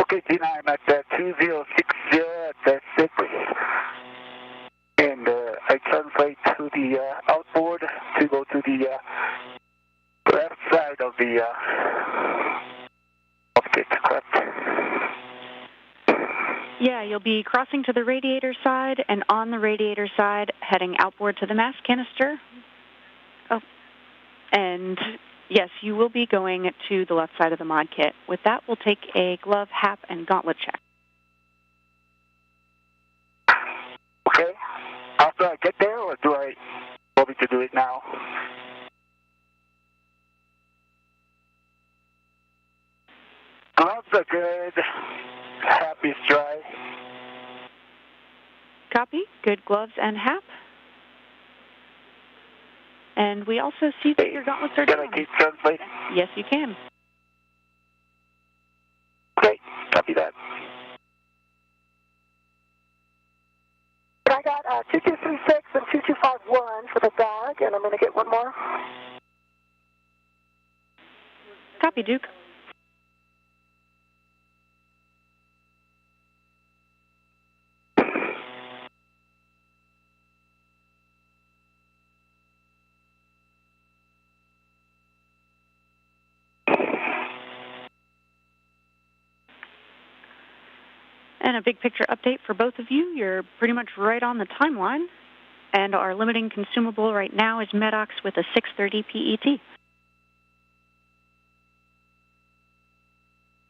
Okay, Gina, I'm at 2060 at the 6. And I translate to the outboard to go to the left side of the correct? Yeah, you'll be crossing to the radiator side, and on the radiator side, heading outboard to the mast canister. Oh, and yes, you will be going to the left side of the mod kit. With that, we'll take a glove, hap, and gauntlet check. Okay. After I get there, or do I want me to do it now? Gloves are good. Hap is dry. Copy. Good gloves and hap. And we also see that your gauntlets are down. Can I keep translating? Yes, you can. Okay, copy that. I got 2236 and 2251 for the bag, and I'm going to get one more. Copy, Duke. And a big picture update for both of you. You're pretty much right on the timeline. And our limiting consumable right now is Medox with a 630 PET.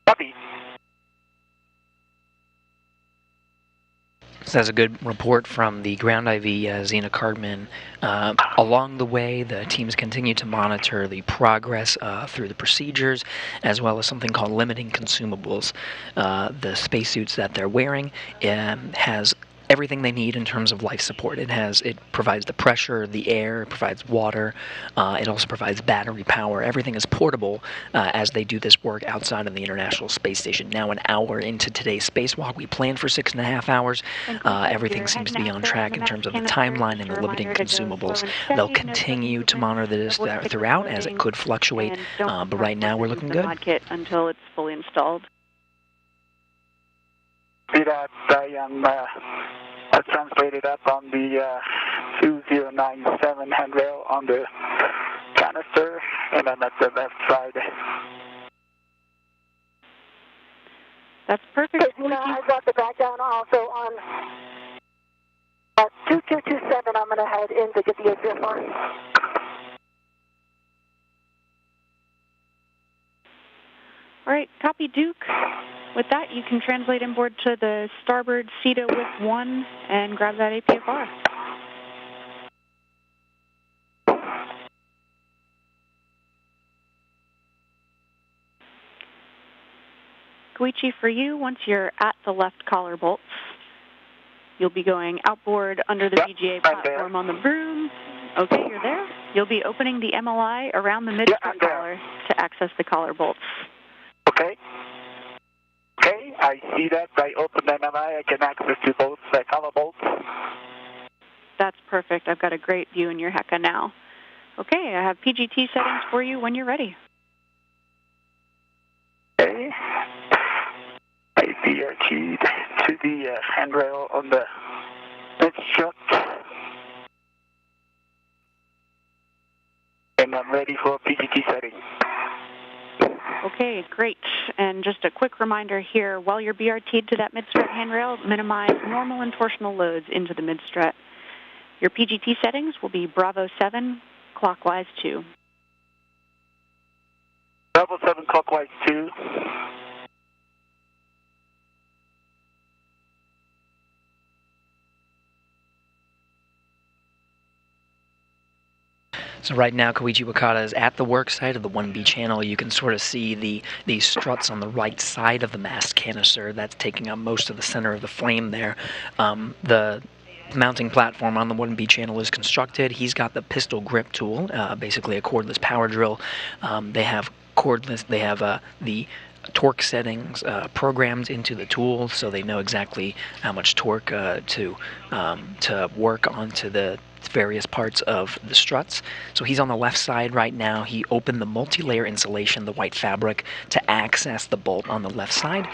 Copy. So that's a good report from the ground IV, Xena Cardman. Along the way, the teams continue to monitor the progress through the procedures, as well as something called limiting consumables. The spacesuits that they're wearing has everything they need in terms of life support. It provides the pressure, the air, it provides water, it also provides battery power. Everything is portable as they do this work outside of the International Space Station. Now an hour into today's spacewalk, we planned for 6.5 hours. Everything seems to be on track in terms of the timeline and the limiting consumables. They'll continue to monitor this throughout as it could fluctuate, but right now we're looking good. Until it's fully installed. See that I am translated up on the 2097 handrail on the canister, and I'm at the left side. That's perfect. I got the back down also on 2227. I'm going to head in to get the APFR. All right, copy, Duke. With that, you can translate inboard to the starboard CETA with 1 and grab that APFR. Koichi, for you, once you're at the left collar bolts, you'll be going outboard under the VGA platform on the broom. Okay, you're there. You'll be opening the MLI around the mid-strut collar to access the collar bolts. Okay. Okay, I see that. I open the MLI. I can access to both collar bolts. That's perfect. I've got a great view in your HECA now. Okay, I have PGT settings for you when you're ready. Okay. I BRT to the handrail on the mid-strut. And I'm ready for PGT setting. Okay, great. And just a quick reminder here, while you're BRT'd to that mid-strut handrail, minimize normal and torsional loads into the mid-strut. Your PGT settings will be Bravo 7, clockwise 2. Bravo 7, clockwise 2. So right now, Koichi Wakata is at the work site of the 1B channel. You can sort of see these struts on the right side of the mast canister. That's taking up most of the center of the flame there. The mounting platform on the 1B channel is constructed. He's got the pistol grip tool, basically a cordless power drill. They have cordless. They have the torque settings programmed into the tool, so they know exactly how much torque to work onto the various parts of the struts. So he's on the left side right now. He opened the multi-layer insulation, the white fabric, to access the bolt on the left side.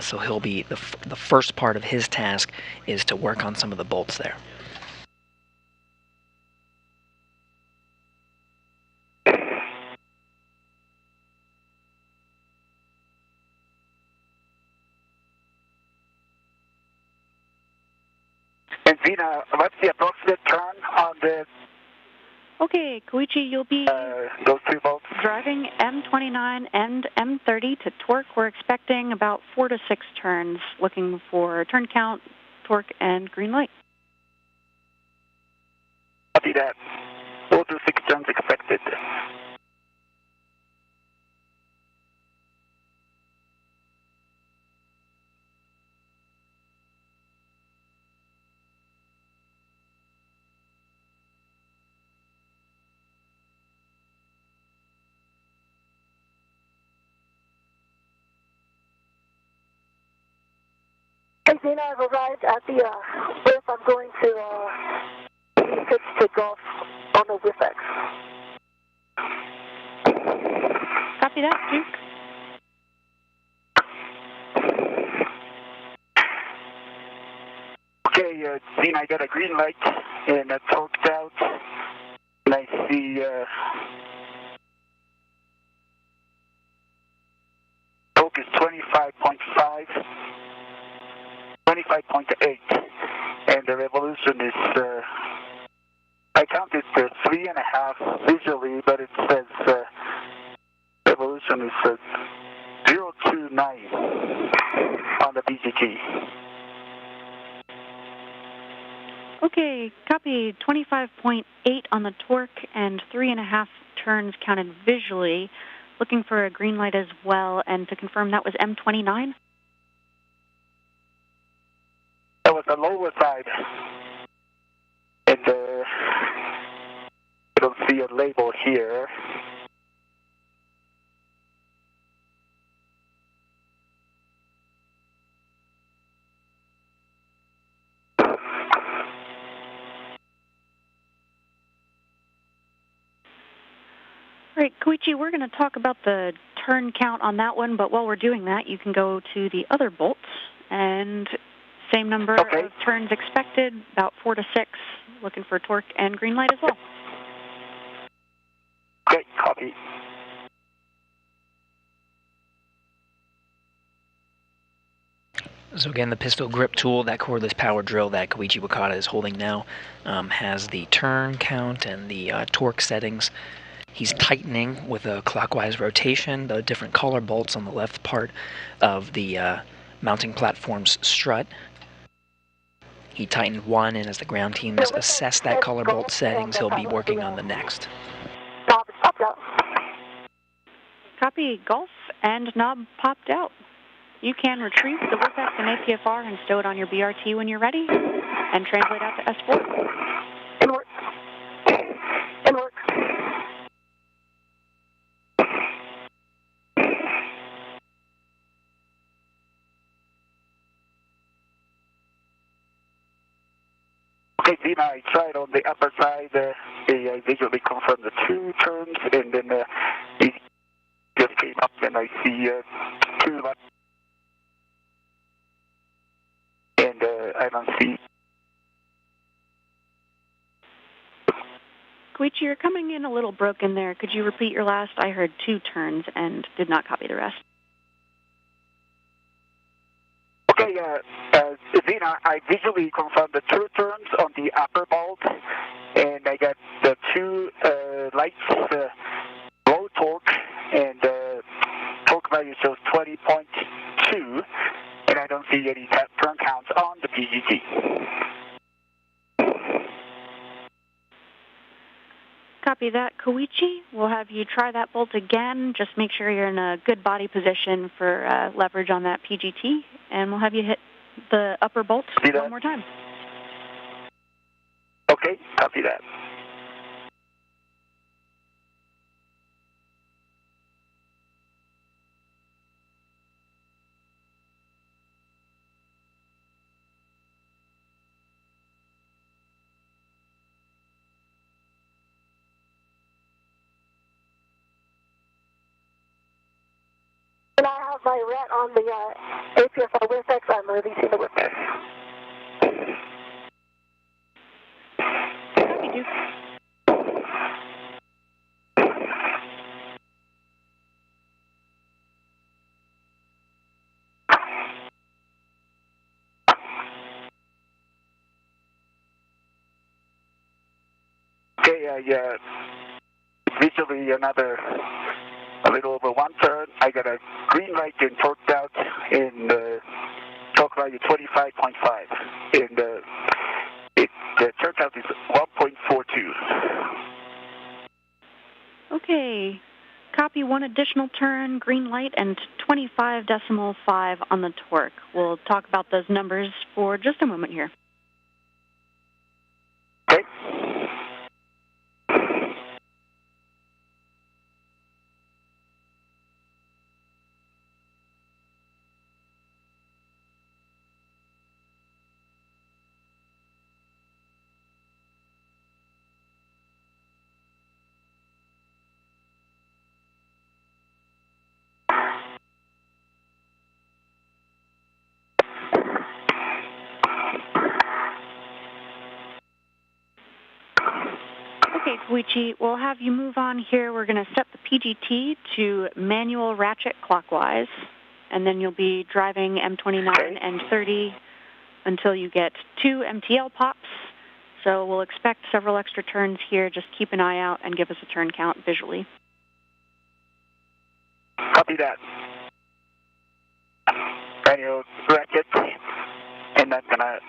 So he'll be the first part of his task is to work on some of the bolts there. And Vina, what's the approximate turn on the Okay, Koichi, you'll be those two bolts? driving M29 and M30 to torque. We're expecting about 4 to 6 turns, looking for turn count, torque, and green light. Copy that. 4 to 6 turns expected. Hey, Zena, I've arrived at the whip. I'm going to pitch take off on the WIFX. Copy that, Duke. Okay, Zena, I got a green light and torqued out. And I see torque is 25.5. 25.8, and the revolution is, I counted 3.5 visually, but it says revolution is 029 on the BGT. Okay, copy 25.8 on the torque and 3.5 turns counted visually. Looking for a green light as well, and to confirm that was M29? That was the lower side, and you don't see a label here. All right, Koichi, we're going to talk about the turn count on that one, but while we're doing that, you can go to the other bolts, and same number of turns expected, about 4 to 6, looking for torque and green light as well. Okay, copy. So again, the pistol grip tool, that cordless power drill that Koichi Wakata is holding now, has the turn count and the torque settings. He's tightening with a clockwise rotation the different collar bolts on the left part of the mounting platform's strut. He tightened one, and as the ground teams assess that collar bolt settings, he'll be working on the next. Copy, Golf and knob popped out. You can retrieve the WIFX and APFR and stow it on your BRT when you're ready, and translate out to S4. Inward. Inward. Okay, Zena, I tried on the upper side. I visually confirmed the 2 turns, and then it just came up, and I see 2 left. I don't see. Koichi, you're coming in a little broken there. Could you repeat your last? I heard 2 turns and did not copy the rest. Okay, Zena, I visually confirmed the 2 turns on the upper bolt, and I got the 2 lights, low torque, and torque value shows 20.2, and I don't see any turn counts on the PGT. Copy that, Koichi. We'll have you try that bolt again. Just make sure you're in a good body position for leverage on that PGT, and we'll have you hit the upper bolt one more time. Okay, copy that. And I have my ret on the APSR WIFX. I'm releasing the WIFX. Copy, Duke. Okay, visually another a little over 1 turn. I got a green light and torqued out in the torque value 25.5. And the turn count is 1.42. Okay. Copy 1 additional turn, green light, and 25.5 on the torque. We'll talk about those numbers for just a moment here. Okay. Okay, Koichi, we'll have you move on here. We're going to set the PGT to manual ratchet clockwise, and then you'll be driving M29 and 30 until you get 2 MTL pops. So we'll expect several extra turns here. Just keep an eye out and give us a turn count visually. Copy that. Manual ratchet, and I'm going to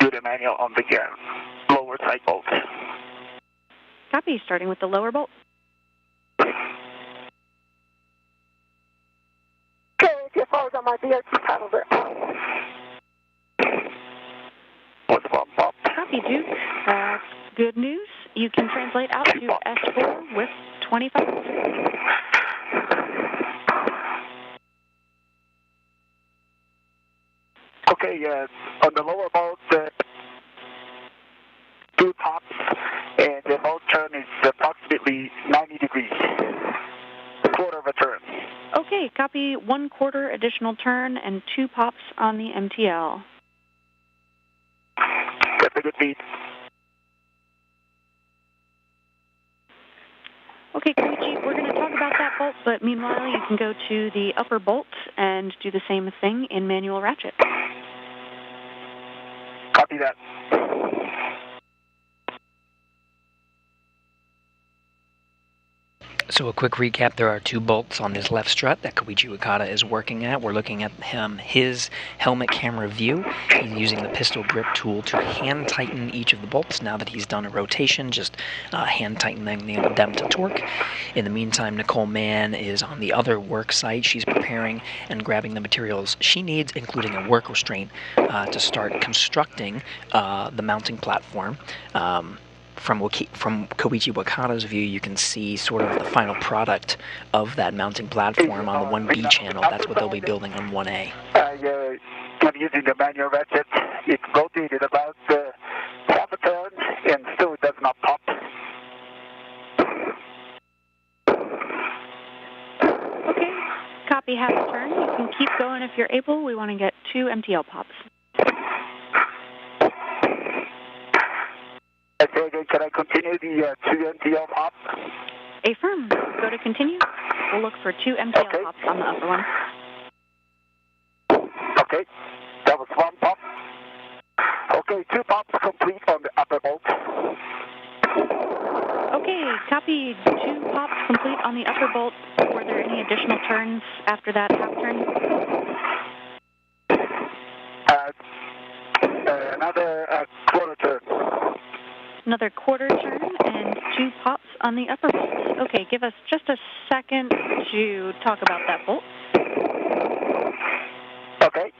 do the manual on the lower side bolt. Copy, starting with the lower bolt. Okay, APSR is on my BRT paddle there. What's one pop? Copy, Duke. Good news. You can translate out to S4 with 25. Okay, on the lower bolt, 2 pops, and the bolt turn is approximately 90 degrees, a quarter of a turn. Okay, copy 1/4 additional turn and 2 pops on the MTL. That's a good beat. Okay, Koichi, we're going to talk about that bolt, but meanwhile you can go to the upper bolt and do the same thing in manual ratchet. Copy that. So a quick recap, there are 2 bolts on this left strut that Koichi Wakata is working at. We're looking at his helmet camera view. He's using the pistol grip tool to hand tighten each of the bolts. Now that he's done a rotation, just hand tightening them to torque. In the meantime, Nicole Mann is on the other work site. She's preparing and grabbing the materials she needs, including a work restraint, to start constructing the mounting platform. From Koichi Wakata's view, you can see sort of the final product of that mounting platform on the 1B channel. That's what they'll be building on 1A. I'm using the manual ratchet. It's rotated about half a turn, and still it does not pop. Okay, copy half a turn. You can keep going if you're able. We want to get 2 MTL pops. can I continue the 2 MTL hop? Affirm. Go to continue. We'll look for 2 MTL hops on the upper one. Okay, that was 1 pop. Okay, 2 pops complete on the upper bolt. Okay, copy. 2 pops complete on the upper bolt. Were there any additional turns after that half turn? Another quarter turn. Another quarter turn and 2 pops on the upper bolt. Okay, give us just a second to talk about that bolt. Okay.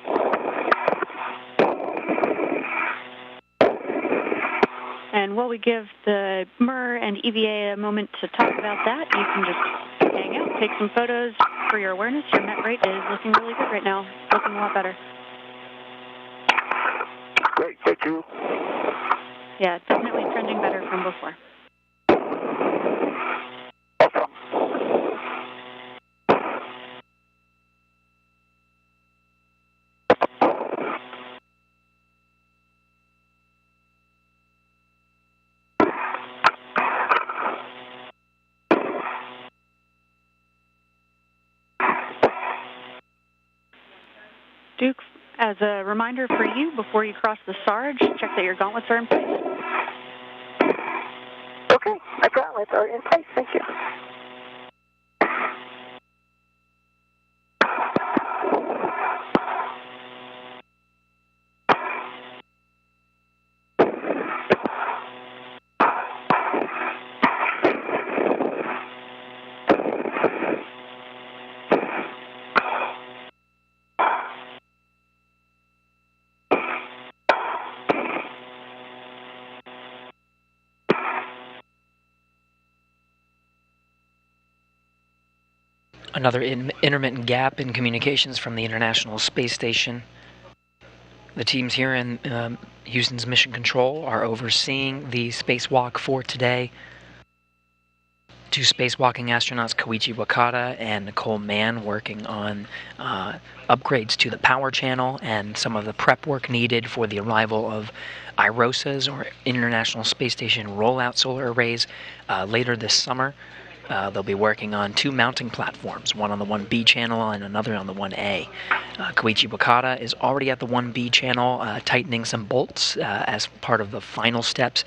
And while we give the MER and EVA a moment to talk about that, you can just hang out, take some photos for your awareness. Your met rate is looking really good right now, looking a lot better. Great, thank you. Yeah, definitely trending better from before. Awesome. Duke, as a reminder for you, before you cross the Sarge, check that your gauntlets are in place. Okay, my gauntlets are in place, thank you. Another intermittent gap in communications from the International Space Station. The teams here in Houston's Mission Control are overseeing the spacewalk for today. 2 spacewalking astronauts, Koichi Wakata and Nicole Mann, working on upgrades to the power channel and some of the prep work needed for the arrival of IROSAs, or International Space Station Rollout Solar Arrays, later this summer. They'll be working on 2 mounting platforms, one on the 1B channel and another on the 1A. Koichi Wakata is already at the 1B channel, tightening some bolts as part of the final steps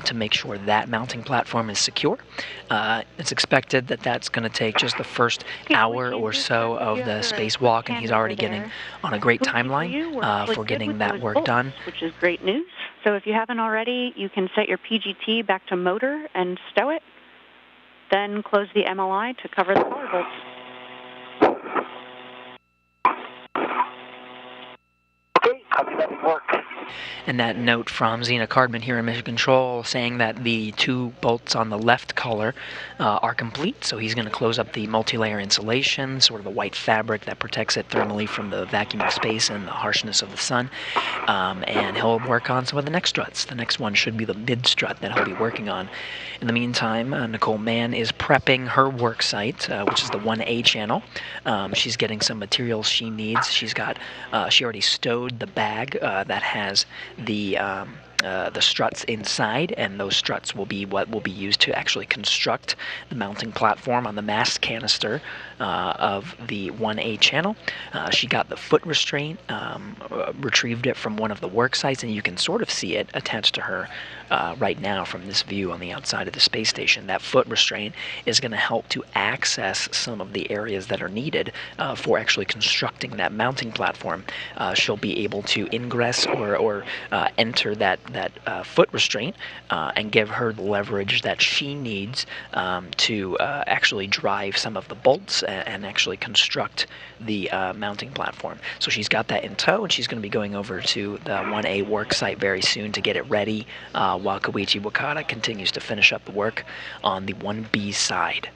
to make sure that mounting platform is secure. It's expected that that's going to take just the first hour or so of the spacewalk, and he's already getting on a great timeline for getting that work done. Which is great news. So if you haven't already, you can set your PGT back to motor and stow it. Then close the MLI to cover the power bolts. Okay, copy that work. And that note from Zena Cardman here in Mission Control saying that the 2 bolts on the left collar are complete, so he's going to close up the multi-layer insulation, sort of the white fabric that protects it thermally from the vacuum of space and the harshness of the sun, and he'll work on some of the next struts. The next one should be the mid-strut that he'll be working on. In the meantime, Nicole Mann is prepping her work site, which is the 1A channel. She's getting some materials she needs. She already stowed the bag that has the struts inside, and those struts will be what will be used to actually construct the mounting platform on the mast canister of the 1A channel. She got the foot restraint, retrieved it from one of the work sites, and you can sort of see it attached to her right now from this view on the outside of the space station. That foot restraint is going to help to access some of the areas that are needed for actually constructing that mounting platform. She'll be able to ingress or enter that foot restraint and give her the leverage that she needs to actually drive some of the bolts and actually construct the mounting platform. So she's got that in tow, and she's going to be going over to the 1A work site very soon to get it ready while Koichi Wakata continues to finish up the work on the 1B side.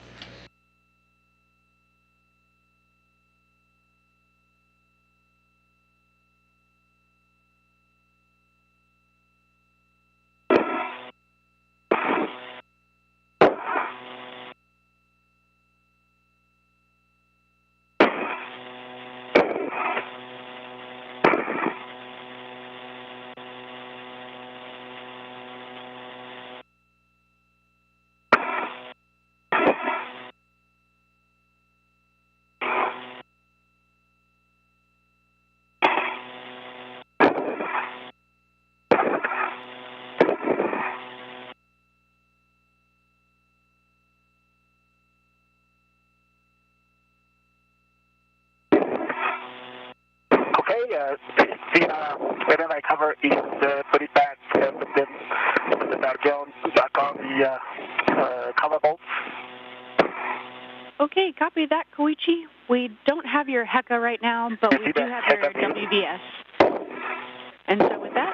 whenever I cover is put it back, put the back on the cover bolts. Okay, copy that, Koichi. We don't have your HECA right now, but we do have your WVS. And so with that,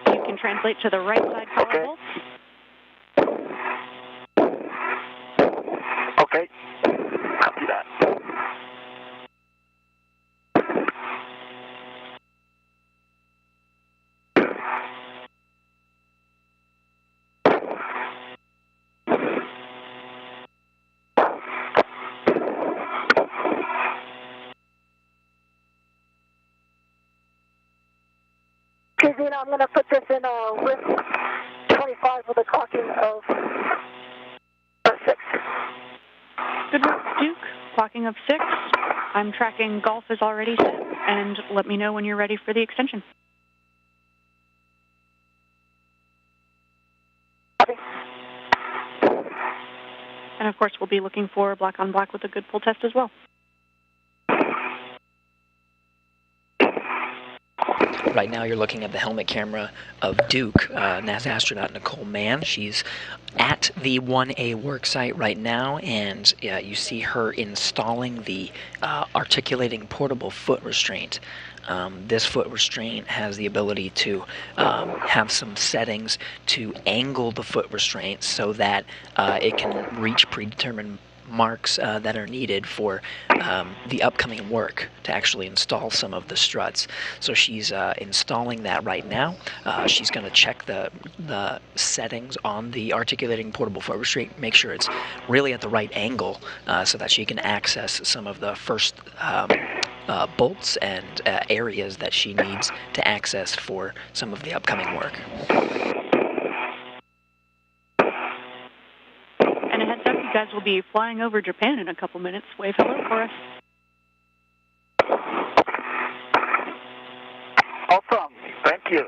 you can translate to the right side cover bolts. Okay, copy that. Okay, Zena, I'm going to put this in risk 25 with a clocking of 6. Good work, Duke. Clocking of 6. I'm tracking golf is already set, and let me know when you're ready for the extension. Copy. And of course, we'll be looking for black on black with a good pull test as well. Right now you're looking at the helmet camera of Duke, NASA astronaut Nicole Mann. She's at the 1A worksite right now, and you see her installing the articulating portable foot restraint. This foot restraint has the ability to have some settings to angle the foot restraint so that it can reach predetermined marks that are needed for the upcoming work to actually install some of the struts. So she's installing that right now. She's going to check the settings on the articulating portable foot restraint, make sure it's really at the right angle so that she can access some of the first bolts and areas that she needs to access for some of the upcoming work. And a heads up, you guys will be flying over Japan in a couple minutes. Wave hello for us. Awesome. Thank you.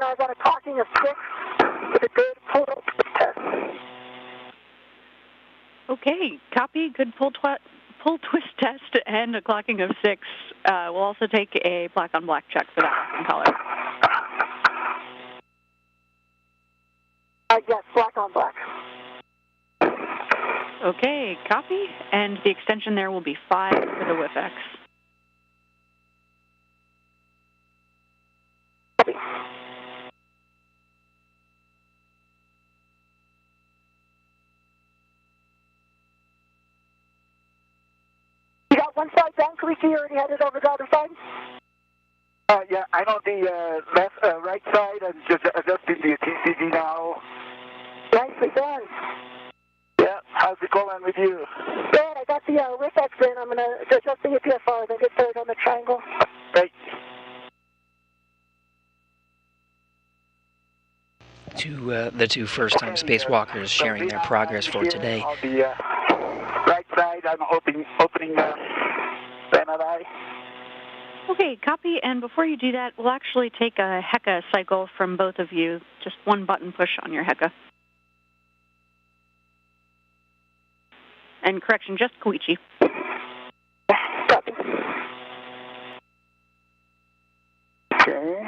I got a clocking of 6 with a good pull test. Okay, copy. Good pull twist test and a clocking of 6. We'll also take a black on black check for that color. Yes, black on black. Okay, copy. And the extension there will be 5 for the WIFX. Copy. You got one side down, Kaliki, you already headed over the other side? Yeah, I'm on the right side and just adjusting the TCD now. Nicely done. Yeah, how's it going with you? Good, I got the WIFX in. I'm going to adjust the EPFR, then get started on the triangle. Great. The two first-time spacewalkers sharing their progress for today. On the right side, I'm opening the NRI. Okay, copy. And before you do that, we'll actually take a HECA cycle from both of you. Just one button push on your HECA. And correction, just Koichi. Copy. Okay.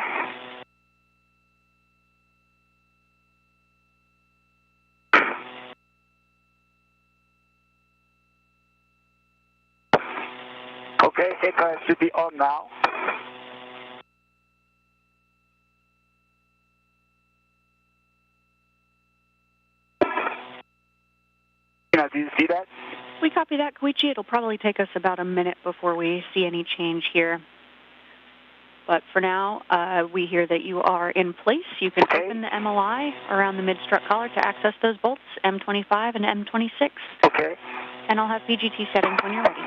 Okay, HECA should be on now. Do you see that? We copy that, Koichi. It'll probably take us about a minute before we see any change here. But for now, we hear that you are in place. You can open the MLI around the mid-strut collar to access those bolts, M25 and M26. Okay. And I'll have PGT settings when you're ready.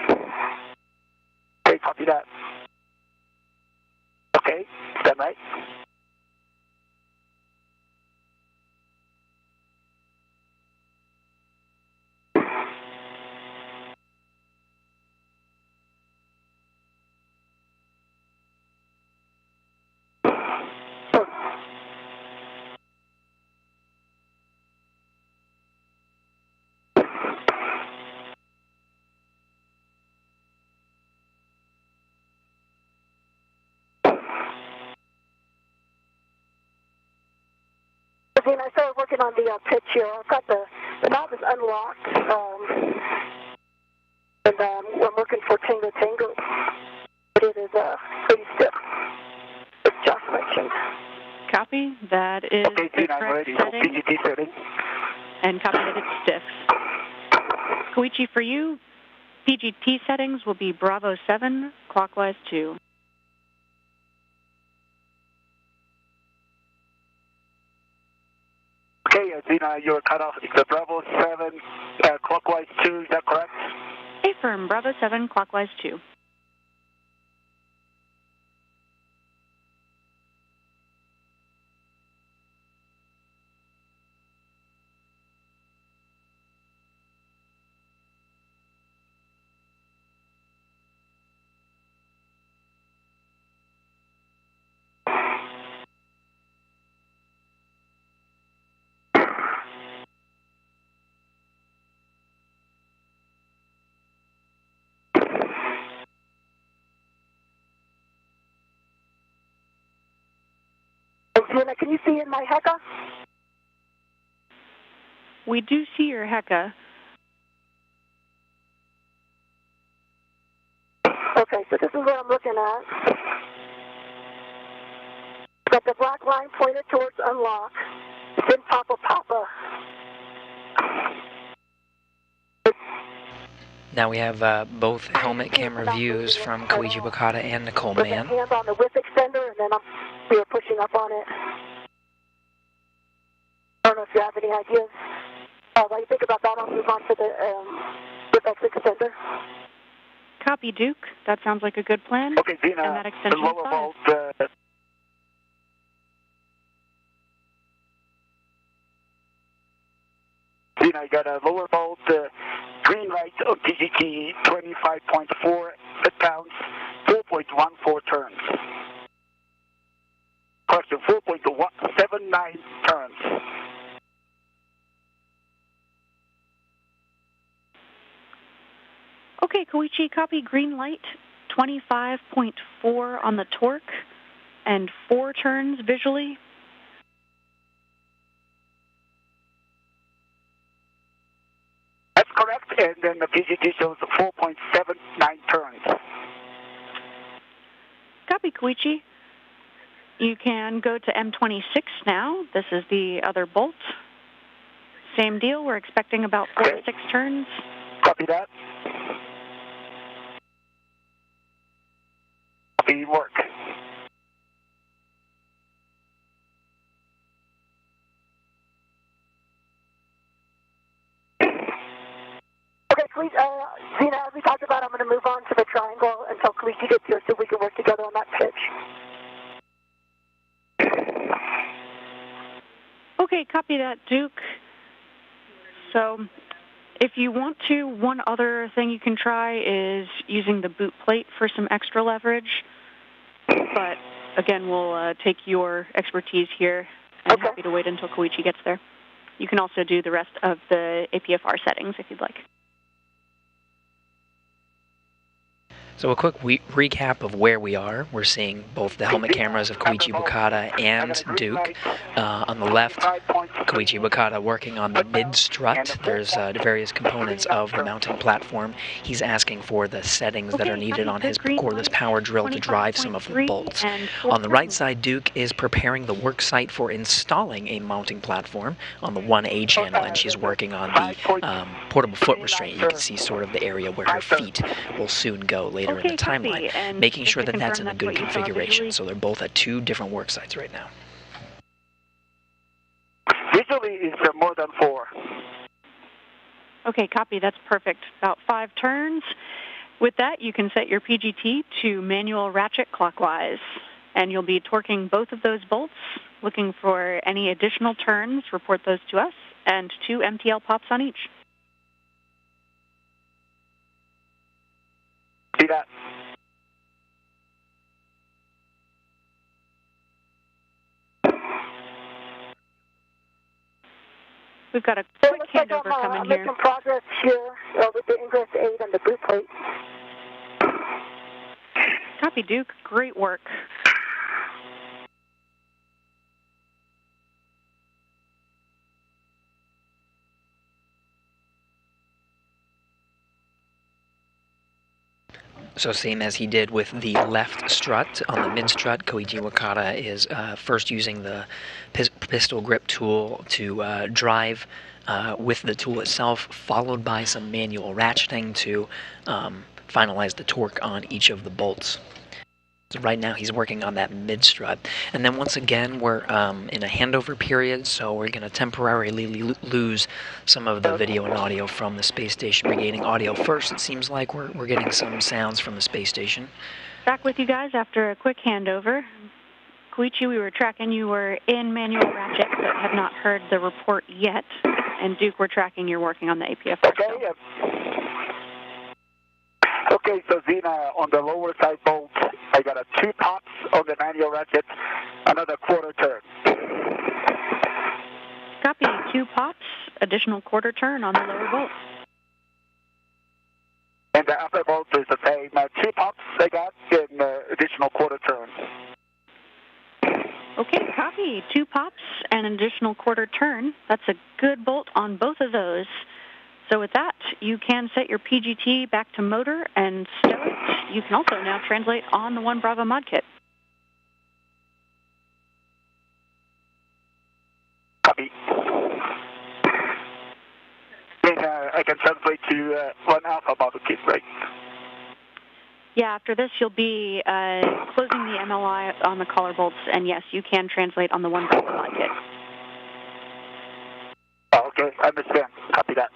Okay, copy that. Okay, stand by. I started working on the pitch here. I've got the knob is unlocked, and I'm looking for Tango Tango, but it is pretty stiff. It's just mentioned. Copy. That is okay, the I'm correct ready. setting. PGT setting. And copy that it's stiff. Koichi, for you, PGT settings will be Bravo 7, clockwise 2. Okay, Zena, you're cut off. It's a Bravo 7, clockwise 2, is that correct? Affirm, Bravo 7, clockwise 2. Zena, can you see in my HECA? We do see your HECA. Okay, so this is what I'm looking at. Got the black line pointed towards unlock. Then Papa. Now we have both helmet camera views from Koichi Bakata and Nicole Mann. Hands on the whip extender, and then we are pushing up on it. I don't know if you have any ideas. While you think about that, I'll move on to the whip extender. Copy, Duke. That sounds like a good plan. Okay, Zena, and that extension the lower is 5. bolt, Zena, I got a lower bolt, green light of PGT 25.4, it counts 4.14 turns. Correction, 4.79 turns. Okay, Koichi, copy green light, 25.4 on the torque, and 4 turns visually. That's correct, and then the PGT shows 4.79 turns. Copy, Koichi. You can go to M26 now. This is the other bolt. Same deal. We're expecting about 4 to 6 turns. Copy that. Copy work. Okay, please, Zena, as we talked about, I'm going to move on to the triangle until Koichi gets here so we can work together on that pitch. Okay, copy that, Duke. So if you want to, one other thing you can try is using the boot plate for some extra leverage. But again, we'll take your expertise here. I'm happy to wait until Koichi gets there. You can also do the rest of the APFR settings if you'd like. So a quick recap of where we are. We're seeing both the helmet cameras of Koichi Bukata and Duke. On the left, Koichi Bukata working on the mid-strut. There's various components of the mounting platform. He's asking for the settings that are needed on his cordless power drill to drive some of the bolts. On the right side, Duke is preparing the work site for installing a mounting platform on the 1A channel, and she's working on the portable foot restraint. You can see sort of the area where her feet will soon go later in the timeline, making sure that that's in a good configuration. So they're both at two different work sites right now. Visually, it's more than 4. Okay, copy. That's perfect. About 5 turns. With that, you can set your PGT to manual ratchet clockwise, and you'll be torquing both of those bolts. Looking for any additional turns, report those to us, and 2 MTL pops on each. See that? We've got a quick handover coming I'm here. making progress here with the ingress 8 and the boot plate. Copy, Duke. Great work. So same as he did with the left strut. On the mid strut, Koichi Wakata is first using the pistol grip tool to drive with the tool itself, followed by some manual ratcheting to finalize the torque on each of the bolts. So right now he's working on that mid strut. And then once again we're in a handover period, so we're going to temporarily lose some of the video and audio from the space station. Regaining audio first, it seems like we're getting some sounds from the space station. Back with you guys after a quick handover. Koichi, we were tracking you were in manual ratchet, but have not heard the report yet. And Duke, we're tracking you're working on the APF. Okay. Okay, so Zena, on the lower side bolt, I got 2 pops on the manual ratchet, another quarter turn. Copy. 2 pops, additional quarter turn on the lower bolt. And the upper bolt is the same. 2 pops I got and additional quarter turn. Okay, copy. 2 pops and an additional quarter turn. That's a good bolt on both of those. So with that, you can set your PGT back to motor and stow it. You can also now translate on the 1 Bravo mod kit. Copy. And I can translate to 1 Alpha model kit, right? Yeah, after this you'll be closing the MLI on the collar bolts, and yes, you can translate on the 1 Bravo mod kit. Oh, okay, I understand. Copy that.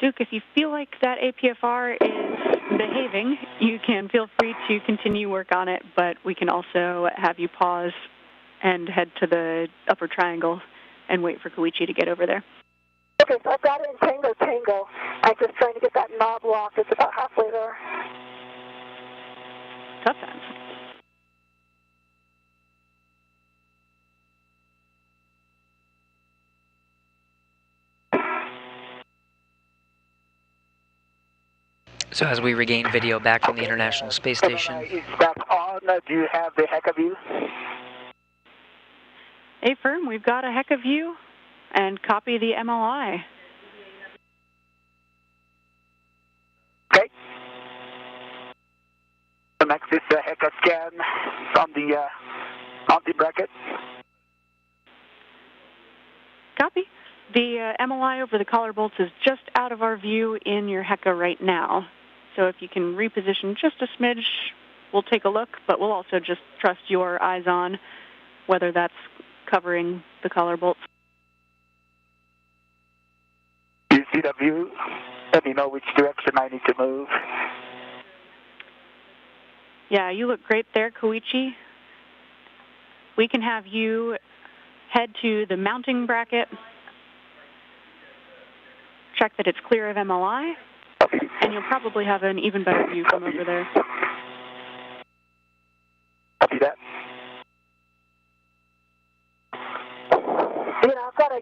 Duke, if you feel like that APFR is behaving, you can feel free to continue work on it, but we can also have you pause and head to the upper triangle and wait for Koichi to get over there. Okay, so I've got it in Tango. I'm just trying to get that knob locked. It's about halfway there. Tough times. So as we regain video back from the International Space Station. Is that on? Do you have the heck of you? Affirm, we've got a heck of you, and copy the MLI. Okay. The next is the heck scan from the bracket. Copy. The MLI over the collar bolts is just out of our view in your HECA right now. So if you can reposition just a smidge, we'll take a look, but we'll also just trust your eyes on whether that's covering the collar bolts. Do you see the view? Let me know which direction I need to move. Yeah, you look great there, Koichi. We can have you head to the mounting bracket, check that it's clear of MLI, and you'll probably have an even better view from over there. Copy that.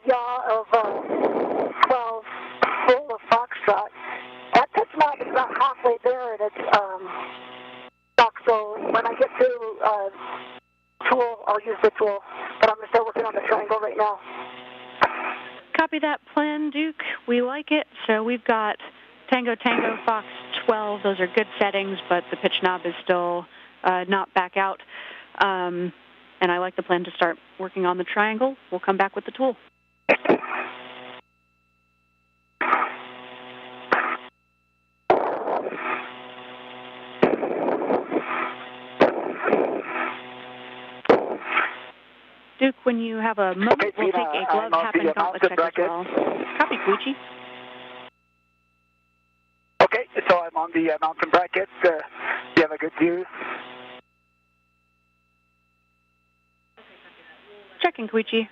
yaw of 12 full of Foxtrot. That pitch knob is about halfway there, and it's stuck. So when I get to tool, I'll use the tool. But I'm going to start working on the triangle right now. Copy that plan, Duke. We like it. So we've got Tango, Tango, Fox 12. Those are good settings, but the pitch knob is still not back out. And I like the plan to start working on the triangle. We'll come back with the tool. Duke, when you have a moment, we'll take a glove, tap, and gauntlet check as well. Copy, Koichi. Okay, so I'm on the mountain brackets. You have a good view? Checking, Koichi.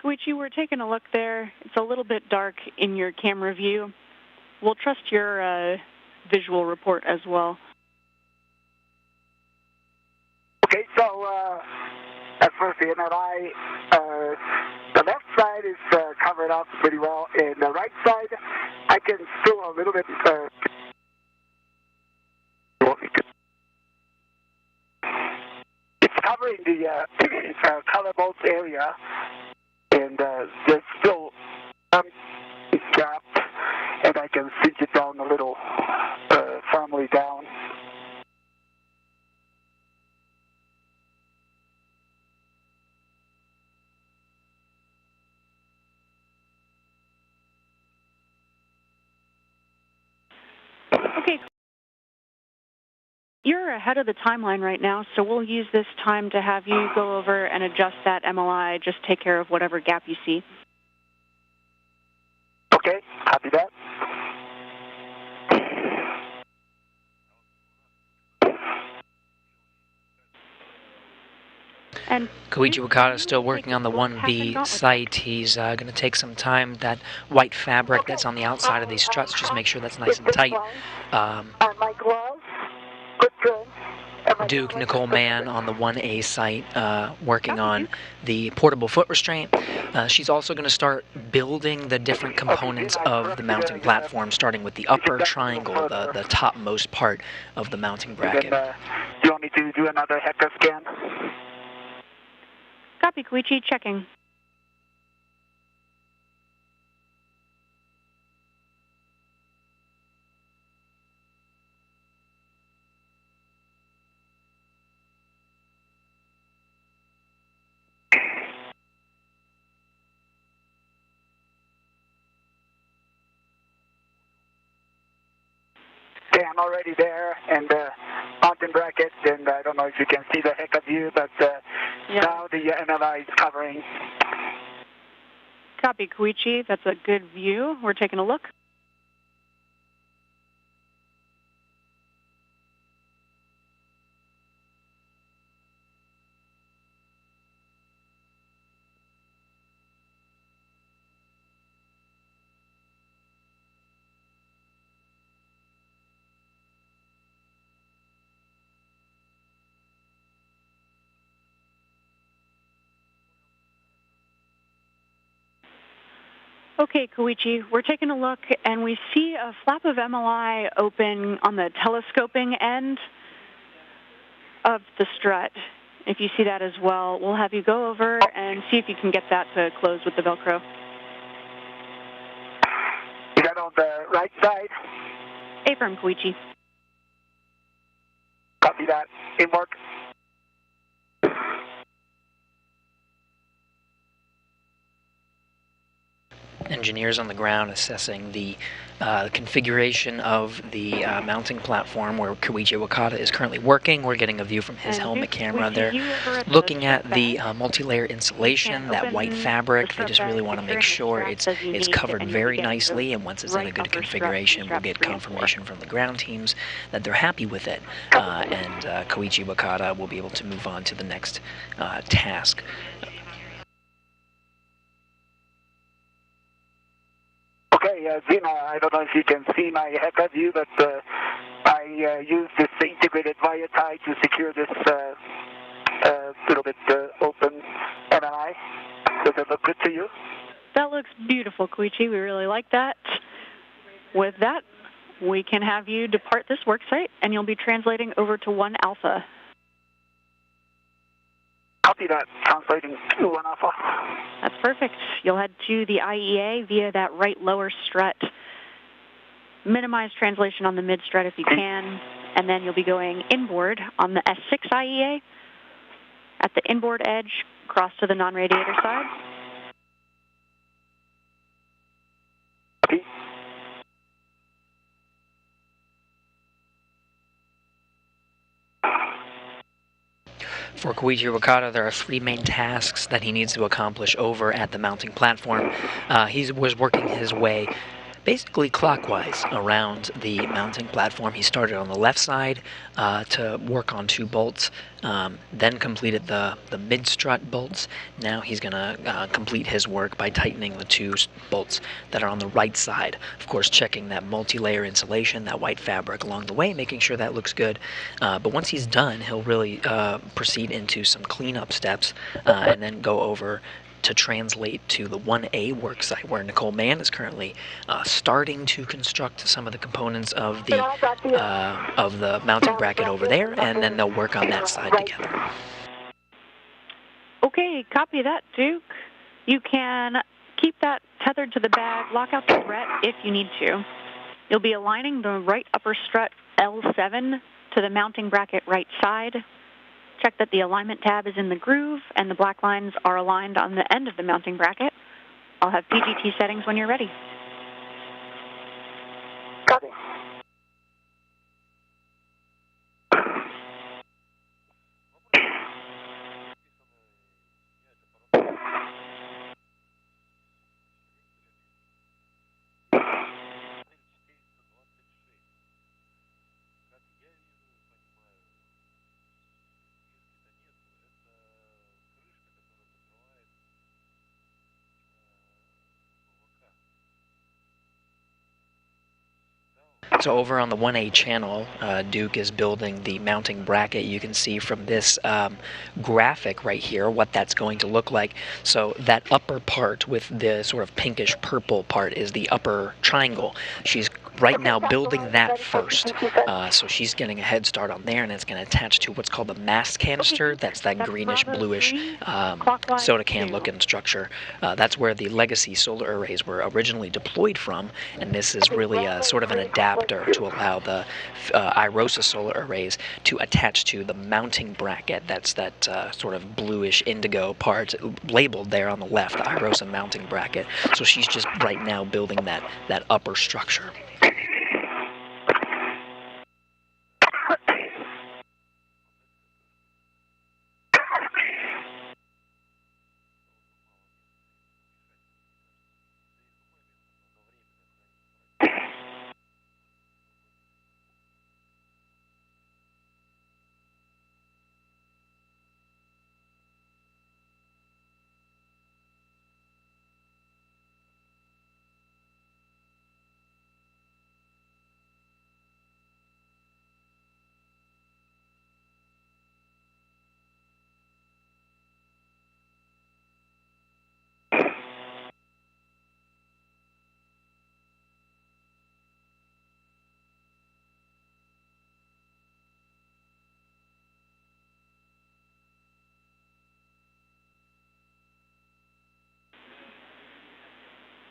Koichi, we're taking a look there. It's a little bit dark in your camera view. We'll trust your visual report as well. Okay, so as for the MRI, the left side is covered up pretty well, and the right side, I can still a little bit. It's covering the color bolt area, and there's still some gap, and I can cinch it down a little firmly down. Okay. You're ahead of the timeline right now, so we'll use this time to have you go over and adjust that MLI. Just take care of whatever gap you see. Okay, copy that. And Koichi Wakata is still working on the 1B site. He's going to take some time. That white fabric that's on the outside of these struts, just make sure that's nice and tight. My gloves, good trim. Duke Nicole Mann on the 1A site working on the portable foot restraint. She's also going to start building the different components of the mounting platform, starting with the upper triangle, the topmost part of the mounting bracket. Then, do you want me to do another Hector scan? Copy, Koichi. Checking. Okay, I'm already there, and mountain brackets, and I don't know if you can see the heck of view, but now the MLI is covering. Copy, Koichi. That's a good view. We're taking a look. Okay, Koichi, we're taking a look, and we see a flap of MLI open on the telescoping end of the strut. If you see that as well, we'll have you go over and see if you can get that to close with the Velcro. Is that on the right side? Affirm, Koichi. Copy that. In work. engineers on the ground assessing the configuration of the mounting platform where Koichi Wakata is currently working. We're getting a view from his helmet camera. They're looking at the multi-layer insulation, that white fabric. They just really want to make sure it's covered very nicely, and once it's in a good configuration, we'll get confirmation from the ground teams that they're happy with it, and Koichi Wakata will be able to move on to the next task. Okay, Zena, I don't know if you can see my HECA view, but I used this integrated wire tie to secure this little bit open MLI. Does it look good to you? That looks beautiful, Koichi. We really like that. With that, we can have you depart this worksite, and you'll be translating over to 1 Alpha. Copy that. Translating to 1 Alpha. That's perfect. You'll head to the IEA via that right lower strut. Minimize translation on the mid strut if you can, and then you'll be going inboard on the S6 IEA. At the inboard edge, cross to the non-radiator side. Copy. For Koichi Wakata, there are 3 main tasks that he needs to accomplish over at the mounting platform. He was working his way basically clockwise around the mounting platform. He started on the left side to work on 2 bolts, then completed the mid-strut bolts. Now he's going to complete his work by tightening the 2 bolts that are on the right side. Of course, checking that multi-layer insulation, that white fabric along the way, making sure that looks good. But once he's done, he'll really proceed into some cleanup steps and then go over to translate to the 1A worksite, where Nicole Mann is currently starting to construct some of the components of the mounting bracket over there, and then they'll work on that side together. Okay, copy that, Duke. You can keep that tethered to the bag, lock out the thread if you need to. You'll be aligning the right upper strut L7 to the mounting bracket right side. Check that the alignment tab is in the groove and the black lines are aligned on the end of the mounting bracket. I'll have PGT settings when you're ready. Copy. So over on the 1A channel, Duke is building the mounting bracket. You can see from this graphic right here what that's going to look like. So that upper part with the sort of pinkish purple part is the upper triangle. She's right now building that first. So she's getting a head start on there, and it's going to attach to what's called the mast canister. That's that greenish, bluish soda can looking structure. That's where the legacy solar arrays were originally deployed from, and this is really sort of an adapter to allow the IROSA solar arrays to attach to the mounting bracket. That's that sort of bluish indigo part labeled there on the left, the IROSA mounting bracket. So she's just right now building that upper structure.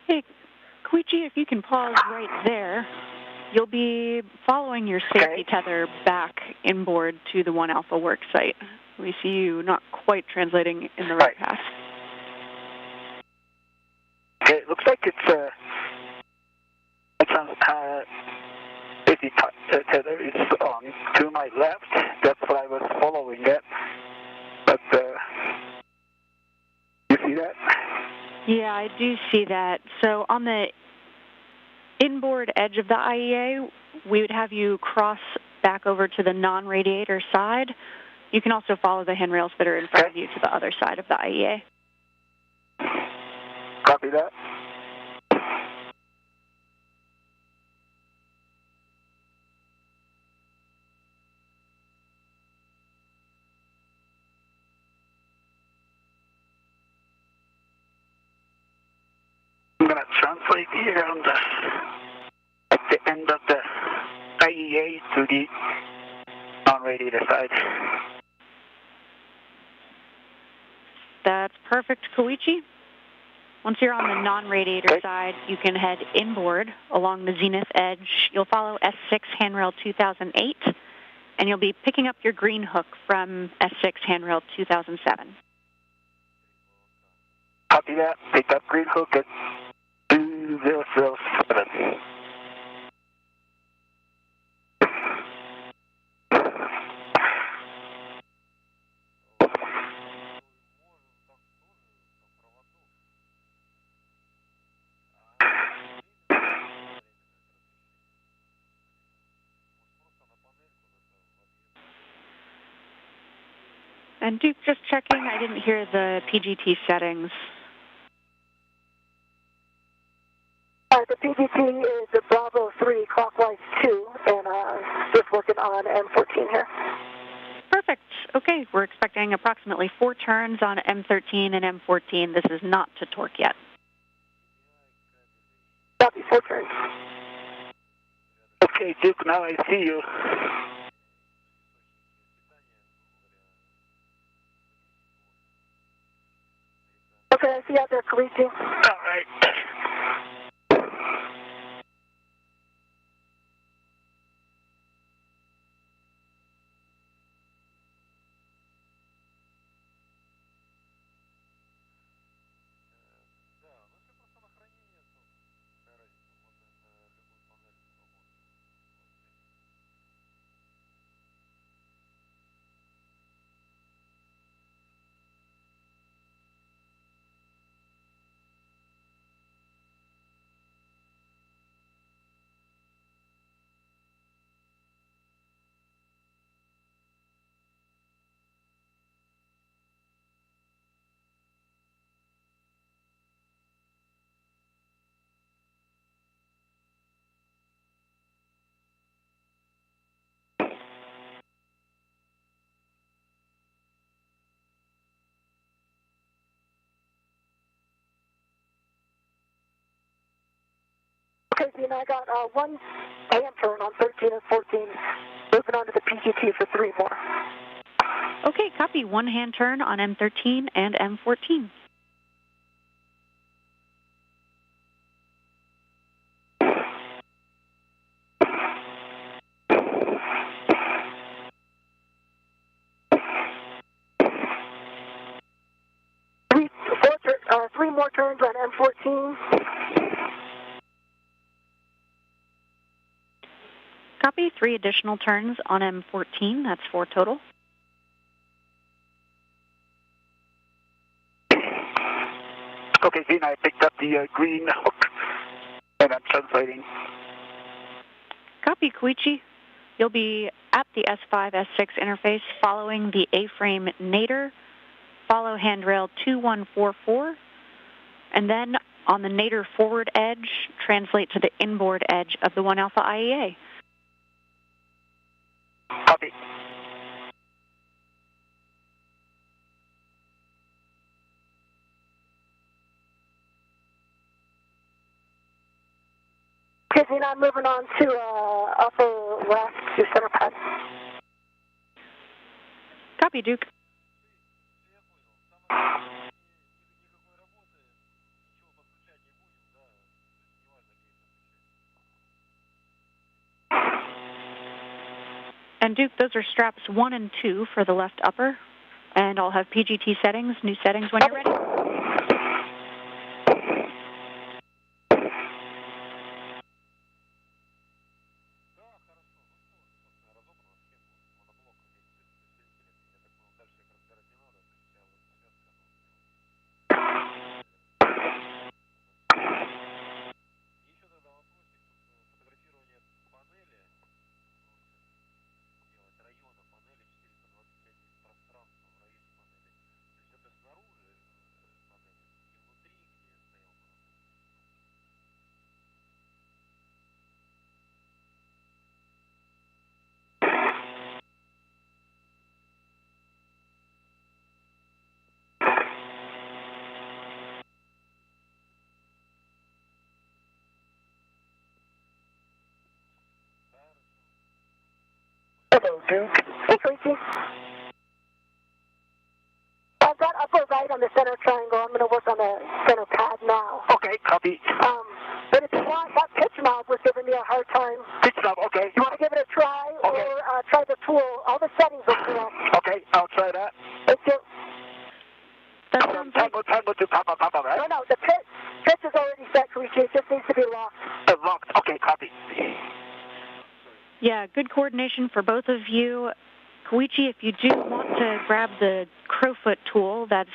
Hey, Koichi, if you can pause right there, you'll be following your safety tether back inboard to the 1 Alpha work site. We see you not quite translating in the right path. Okay, it looks like it's on, if the tether is on to my left. That's what I was following it. But, you see that? Yeah, I do see that. So on the inboard edge of the IEA, we would have you cross back over to the non-radiator side. You can also follow the handrails that are in front of you to the other side of the IEA. Copy that. I'm going to translate here on at the end of the IEA to the non-radiator side. That's perfect, Koichi. Once you're on the non-radiator side, you can head inboard along the zenith edge. You'll follow S6 handrail 2008, and you'll be picking up your green hook from S6 handrail 2007. Copy that. Pick up green hook at 2007. And Duke, just checking, I didn't hear the PGT settings. The PGT is a Bravo 3 clockwise 2, and just working on M14 here. Perfect. Okay, we're expecting approximately 4 turns on M13 and M14. This is not to torque yet. Copy, 4 turns. Okay, Duke, now I see you. Okay, I see you out there, Koichi. All right. Okay, Zena, I got 1 AM turn on 13 and 14. Moving on to the PGT for 3 more. Okay, copy. 1 hand turn on M13 and M14. Three more turns on M14. Copy. 3 additional turns on M14. That's 4 total. Okay, Zena, I picked up the green hook, and I'm translating. Copy, Koichi. You'll be at the S5, S6 interface following the A-frame nadir, follow handrail 2144, and then on the nadir forward edge, translate to the inboard edge of the 1 Alpha IEA. Copy. Okay, Zena, I'm moving on to upper left to center pad. Copy, Duke. And Duke, those are straps 1 and 2 for the left upper. And I'll have PGT settings, new settings when you're ready. Hello, Duke. Hey, Koichi. I've got upper right on the center triangle. I'm going to work on the center pad now. Okay, copy. But if you want, that pitch knob was giving me a hard time. Pitch knob, okay. You want to give it a try, Okay. or try the tool? All the settings are correct. Okay, I'll try that. Thank you. That sounds like Tango to Papa, right? No, the pitch is already set, Koichi. It just needs to be locked. Locked. Okay, copy. Yeah, good coordination for both of you. Koichi, if you do want to grab the Crowfoot tool, that's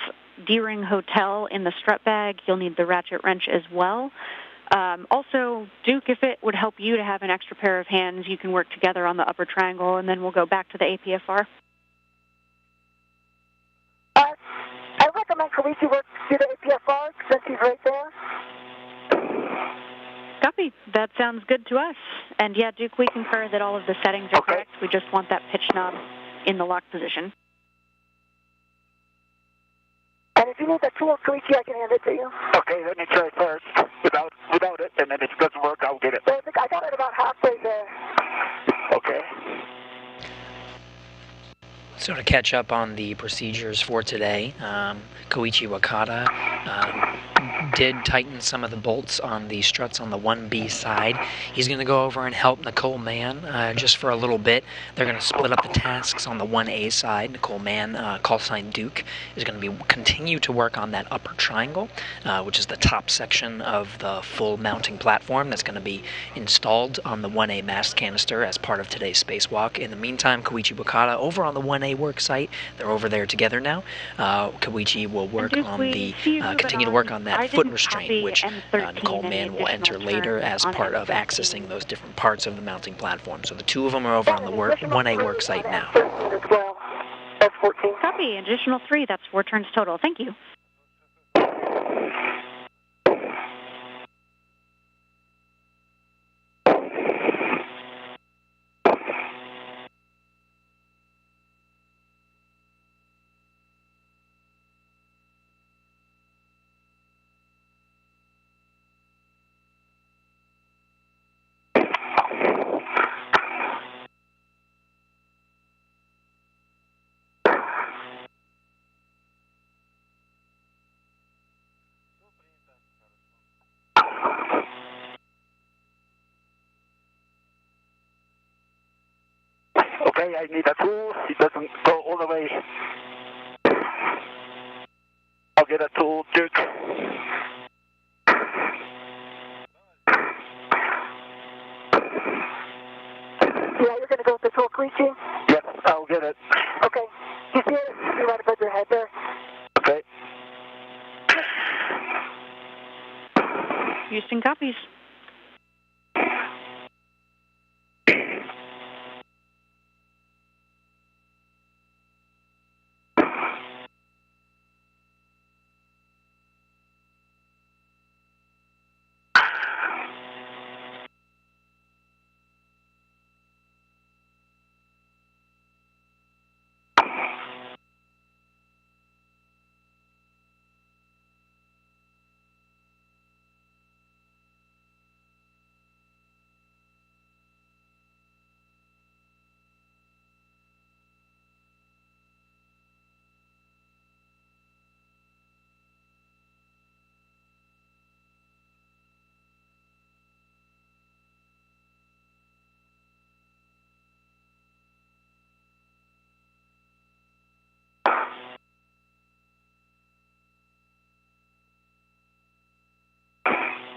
D-Ring Hotel in the strut bag, you'll need the ratchet wrench as well. Also, Duke, if it would help you to have an extra pair of hands, you can work together on the upper triangle, and then we'll go back to the APFR. I recommend Koichi work through the APFR since he's right there. Copy. That sounds good to us. And yeah, Duke, we concur that all of the settings are correct. We just want that pitch knob in the lock position. And if you need the tool, Koichi, I can hand it to you. Okay, let me try first without it, and then if it doesn't work, I'll get it. So I got it about halfway there. Okay. So to catch up on the procedures for today, Koichi Wakata did tighten some of the bolts on the struts on the 1B side. He's going to go over and help Nicole Mann just for a little bit. They're going to split up the tasks on the 1A side. Nicole Mann, call sign Duke, is going to continue to work on that upper triangle, which is the top section of the full mounting platform that's going to be installed on the 1A mast canister as part of today's spacewalk. In the meantime, Koichi Wakata over on the 1A work site. They're over there together now. Koichi will work on the continue to work on that foot restraint, which Nicole Mann will enter later as part of accessing those different parts of the mounting platform. So the two of them are over on the 1A work site now. That's 14. Copy. Additional 3. That's 4 turns total. Thank you. Okay, I need a tool. It doesn't go all the way. I'll get a tool, Duke. Yeah, you're going to go with the tool, Koichi? Yes, I'll get it. Okay. You see it? You're right above your head there. Okay. Houston copies.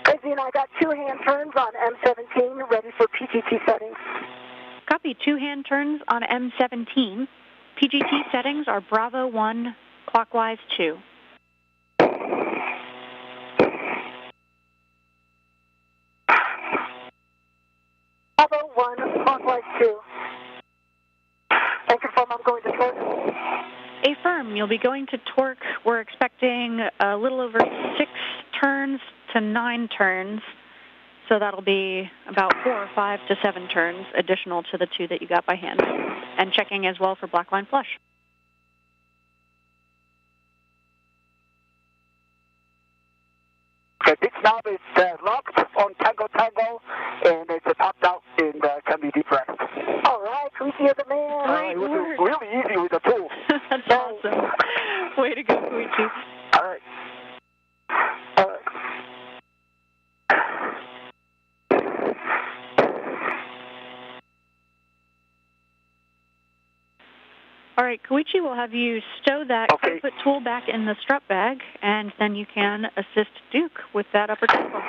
Izzy and I got 2 hand turns on M17 ready for PGT settings. Copy. 2 hand turns on M17. PGT settings are Bravo 1, clockwise 2. Bravo 1, clockwise 2. And confirm I'm going to torque. Affirm. You'll be going to torque. We're expecting a little over 6 turns to 9 turns. So that'll be about 4 or 5 to 7 turns additional to the 2 that you got by hand. And checking as well for black line flush. Okay, this knob is locked on Tango, and it's popped out and can be depressed. All right, Koichi, you're the man. All right, Koichi will have you stow that put tool back in the strut bag, and then you can assist Duke with that upper triangle.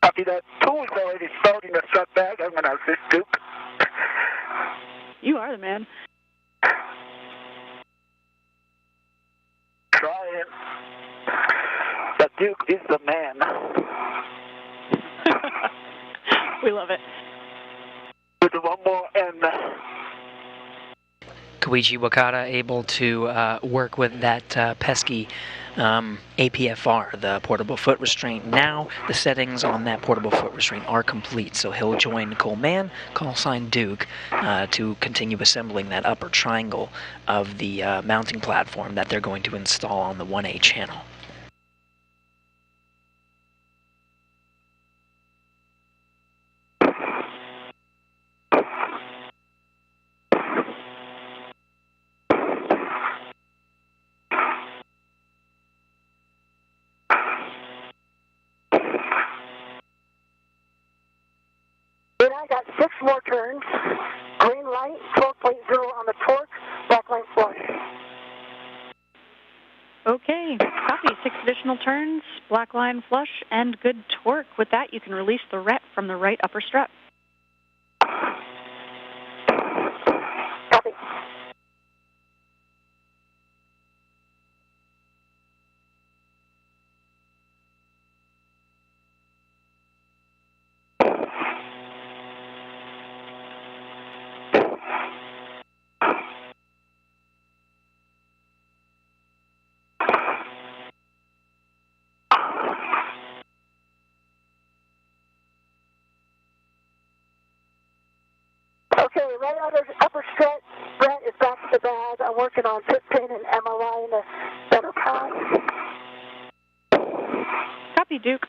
Copy that. Tool is already stowed in the strut bag. I'm going to assist Duke. You are the man. Trying. The Duke is the man. We love it. With one more and... Koichi Wakata able to work with that pesky APFR, the portable foot restraint. Now the settings on that portable foot restraint are complete, so he'll join Nicole Mann, call sign Duke, to continue assembling that upper triangle of the mounting platform that they're going to install on the 1A channel. I got 6 more turns. Green light, 12.0 on the torque, black line flush. Okay, copy. 6 additional turns, black line flush, and good torque. With that, you can release the ret from the right upper strut. Copy. Okay, right upper strut, Brett is back to the bag. I'm working on pit pin and MLI in the center pass. Copy, Duke.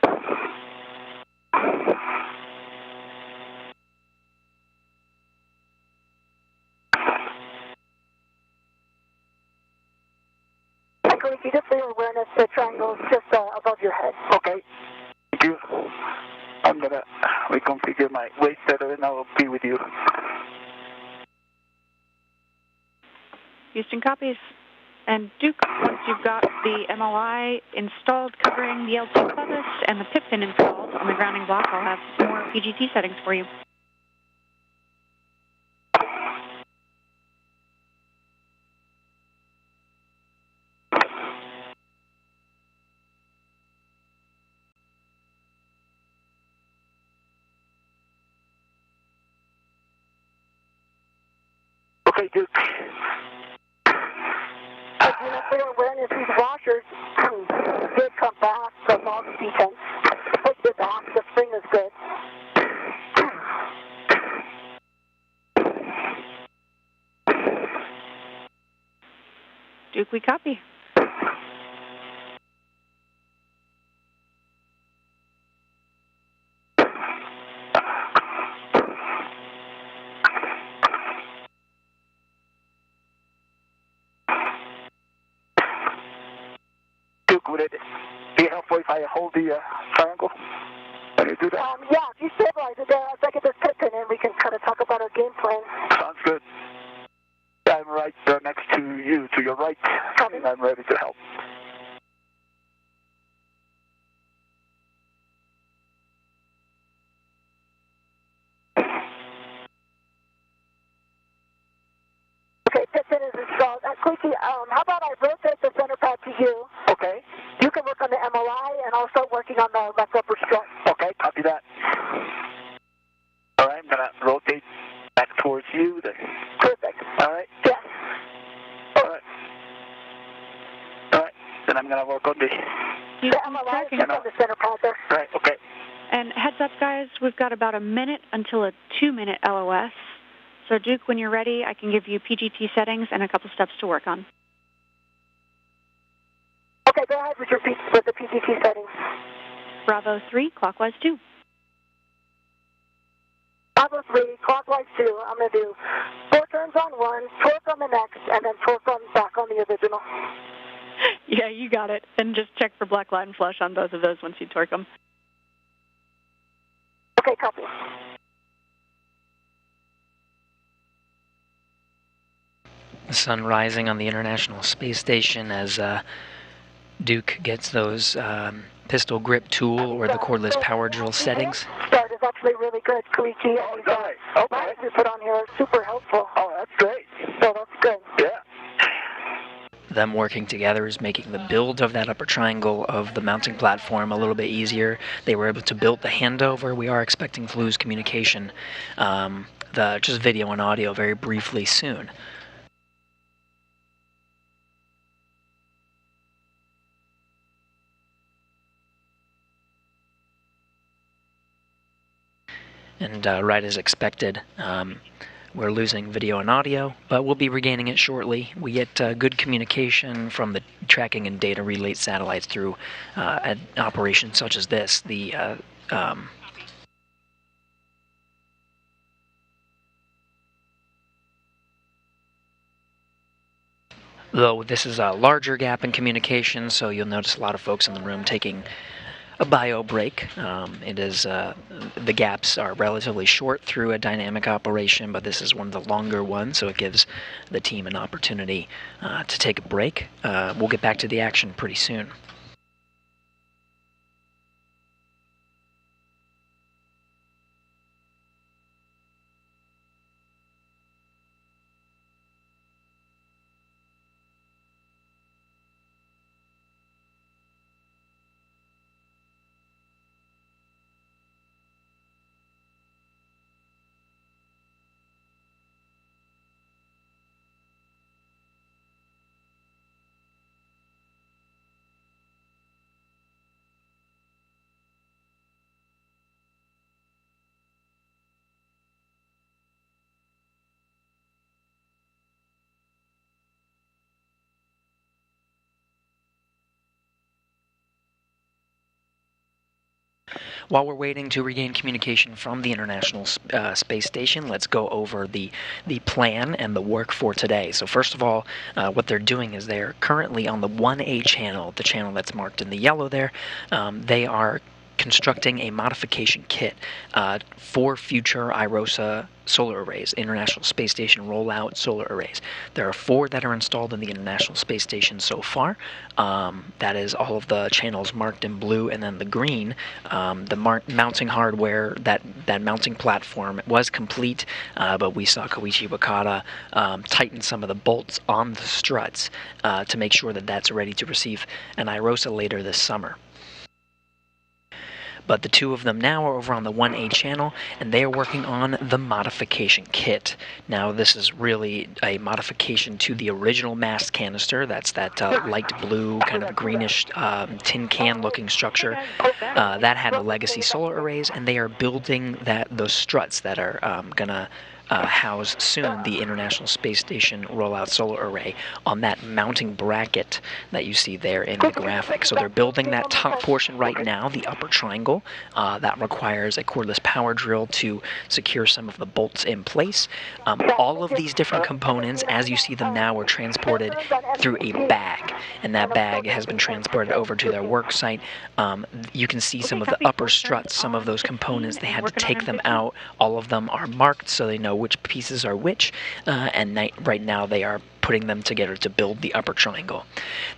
Koichi, just for your awareness, the triangle is just above your head. Okay. Thank you. I'm going to reconfigure my weight setter and I will be with you. Houston copies. And Duke, once you've got the MLI installed covering the L2 clevis and the pit pin installed on the grounding block, I'll have more PGT settings for you. Okay, Duke. For your awareness, these washers did come back from all the defense. Put this back, the spring is good. Duke, we copy. Duke, would it be helpful if I hold the triangle? Can you do that? Yeah, if you stabilize it there, if I get this pit pin in, we can kind of talk about our game plan. Sounds good. I'm right next to you, to your right, and I'm ready to help. Okay, pit pin is installed. Koichi, how about I rotate the center pad to you? Okay. You can work on the MLI, and I'll start working on the left upper strut. Okay, copy that. All right, I'm going to rotate back towards you. Then. Perfect. All right? Yes. All right. All right, then I'm going to work on the MLI is on the center pad there. Right, okay. And heads up, guys, we've got about a minute until a 2-minute LOS. So, Duke, when you're ready, I can give you PGT settings and a couple steps to work on. Okay, go ahead with the PGT settings. Bravo 3, clockwise 2. Bravo 3, clockwise 2. I'm going to do 4 turns on one, torque on the next, and then torque on back on the original. Yeah, you got it. And just check for black line flush on both of those once you torque them. Okay, copy. The sun rising on the International Space Station as Duke gets those pistol grip tool or the cordless power drill settings. Start is actually really good, Koichi. Oh, nice. Okay. You put on here is super helpful. Oh, that's great. So that's good. Yeah. Them working together is making the build of that upper triangle of the mounting platform a little bit easier. They were able to build the handover. We are expecting to lose communication, just video and audio very briefly soon. And right as expected, we're losing video and audio, but we'll be regaining it shortly. We get good communication from the tracking and data relay satellites through an operation such as this. Though this is a larger gap in communication, so you'll notice a lot of folks in the room taking a bio break. The gaps are relatively short through a dynamic operation, but this is one of the longer ones, so it gives the team an opportunity to take a break. We'll get back to the action pretty soon. While we're waiting to regain communication from the International Space Station, let's go over the plan and the work for today. So first of all, what they're doing is they're currently on the 1A channel, the channel that's marked in the yellow there. They are constructing a modification kit for future IROSA solar arrays, International Space Station rollout solar arrays. There are 4 that are installed in the International Space Station so far. That is all of the channels marked in blue, and then the green, the mounting hardware, that mounting platform was complete, but we saw Koichi Wakata tighten some of the bolts on the struts to make sure that that's ready to receive an IROSA later this summer. But the 2 of them now are over on the 1A channel, and they are working on the modification kit. Now, this is really a modification to the original mast canister. That's that light blue, kind of greenish tin can-looking structure. That had a legacy solar arrays, and they are building those struts that are going to house soon the International Space Station rollout solar array on that mounting bracket that you see there in the graphic. So they're building that top portion right now, the upper triangle. That requires a cordless power drill to secure some of the bolts in place. All of these different components, as you see them now, are transported through a bag, and that bag has been transported over to their work site. You can see some of the upper struts, some of those components, they had to take them out. All of them are marked so they know which pieces are which, and right now they are putting them together to build the upper triangle.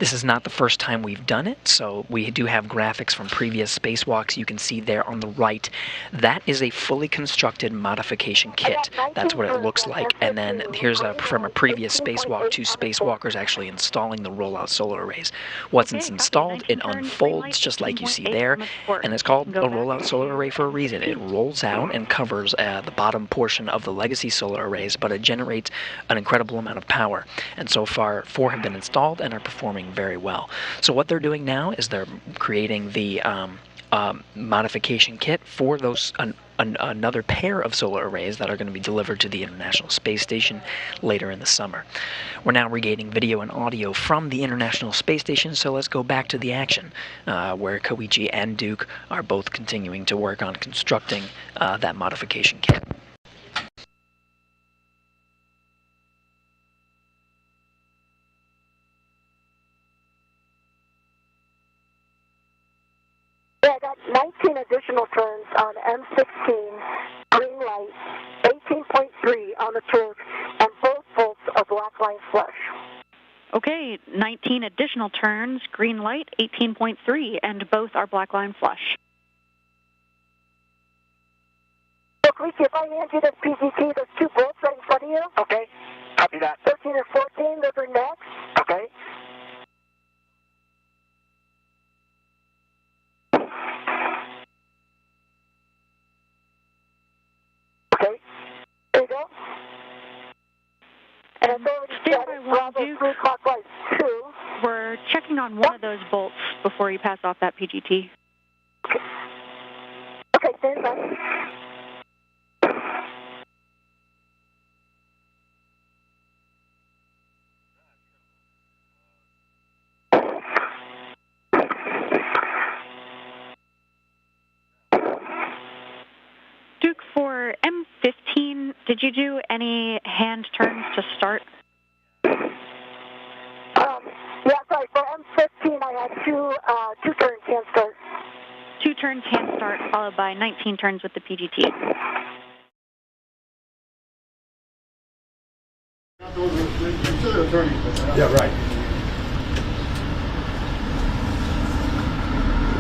This is not the first time we've done it, so we do have graphics from previous spacewalks. You can see there on the right, that is a fully constructed modification kit. That's what it looks like. And then here's from a previous spacewalk, 2 spacewalkers actually installing the rollout solar arrays. Once it's installed, it unfolds just like you see there, and it's called a rollout solar array for a reason. It rolls out and covers the bottom portion of the legacy solar arrays, but it generates an incredible amount of power. And so far, 4 have been installed and are performing very well. So what they're doing now is they're creating the modification kit for those another pair of solar arrays that are going to be delivered to the International Space Station later in the summer. We're now regaining video and audio from the International Space Station, so let's go back to the action, where Koichi and Duke are both continuing to work on constructing that modification kit. Yeah, I got 19 additional turns on M16, green light, 18.3 on the torque, and both bolts of black. black line flush. Okay, 19 additional turns, green light, 18.3, and both are black line flush. So, Koichi, if I hand you this PGT, there's 2 bolts right in front of you. Okay, copy that. 13 and 14, those are next. Okay. Okay, there you go. And it's already set at Bravo 3 clockwise 2. We're checking on one of those bolts before you pass off that PGT. Okay, stand by. Duke, for M15, did you do any hand turns to start? Yeah, sorry, for M15 I had two turns hand start. 2 turns hand start, followed by 19 turns with the PGT.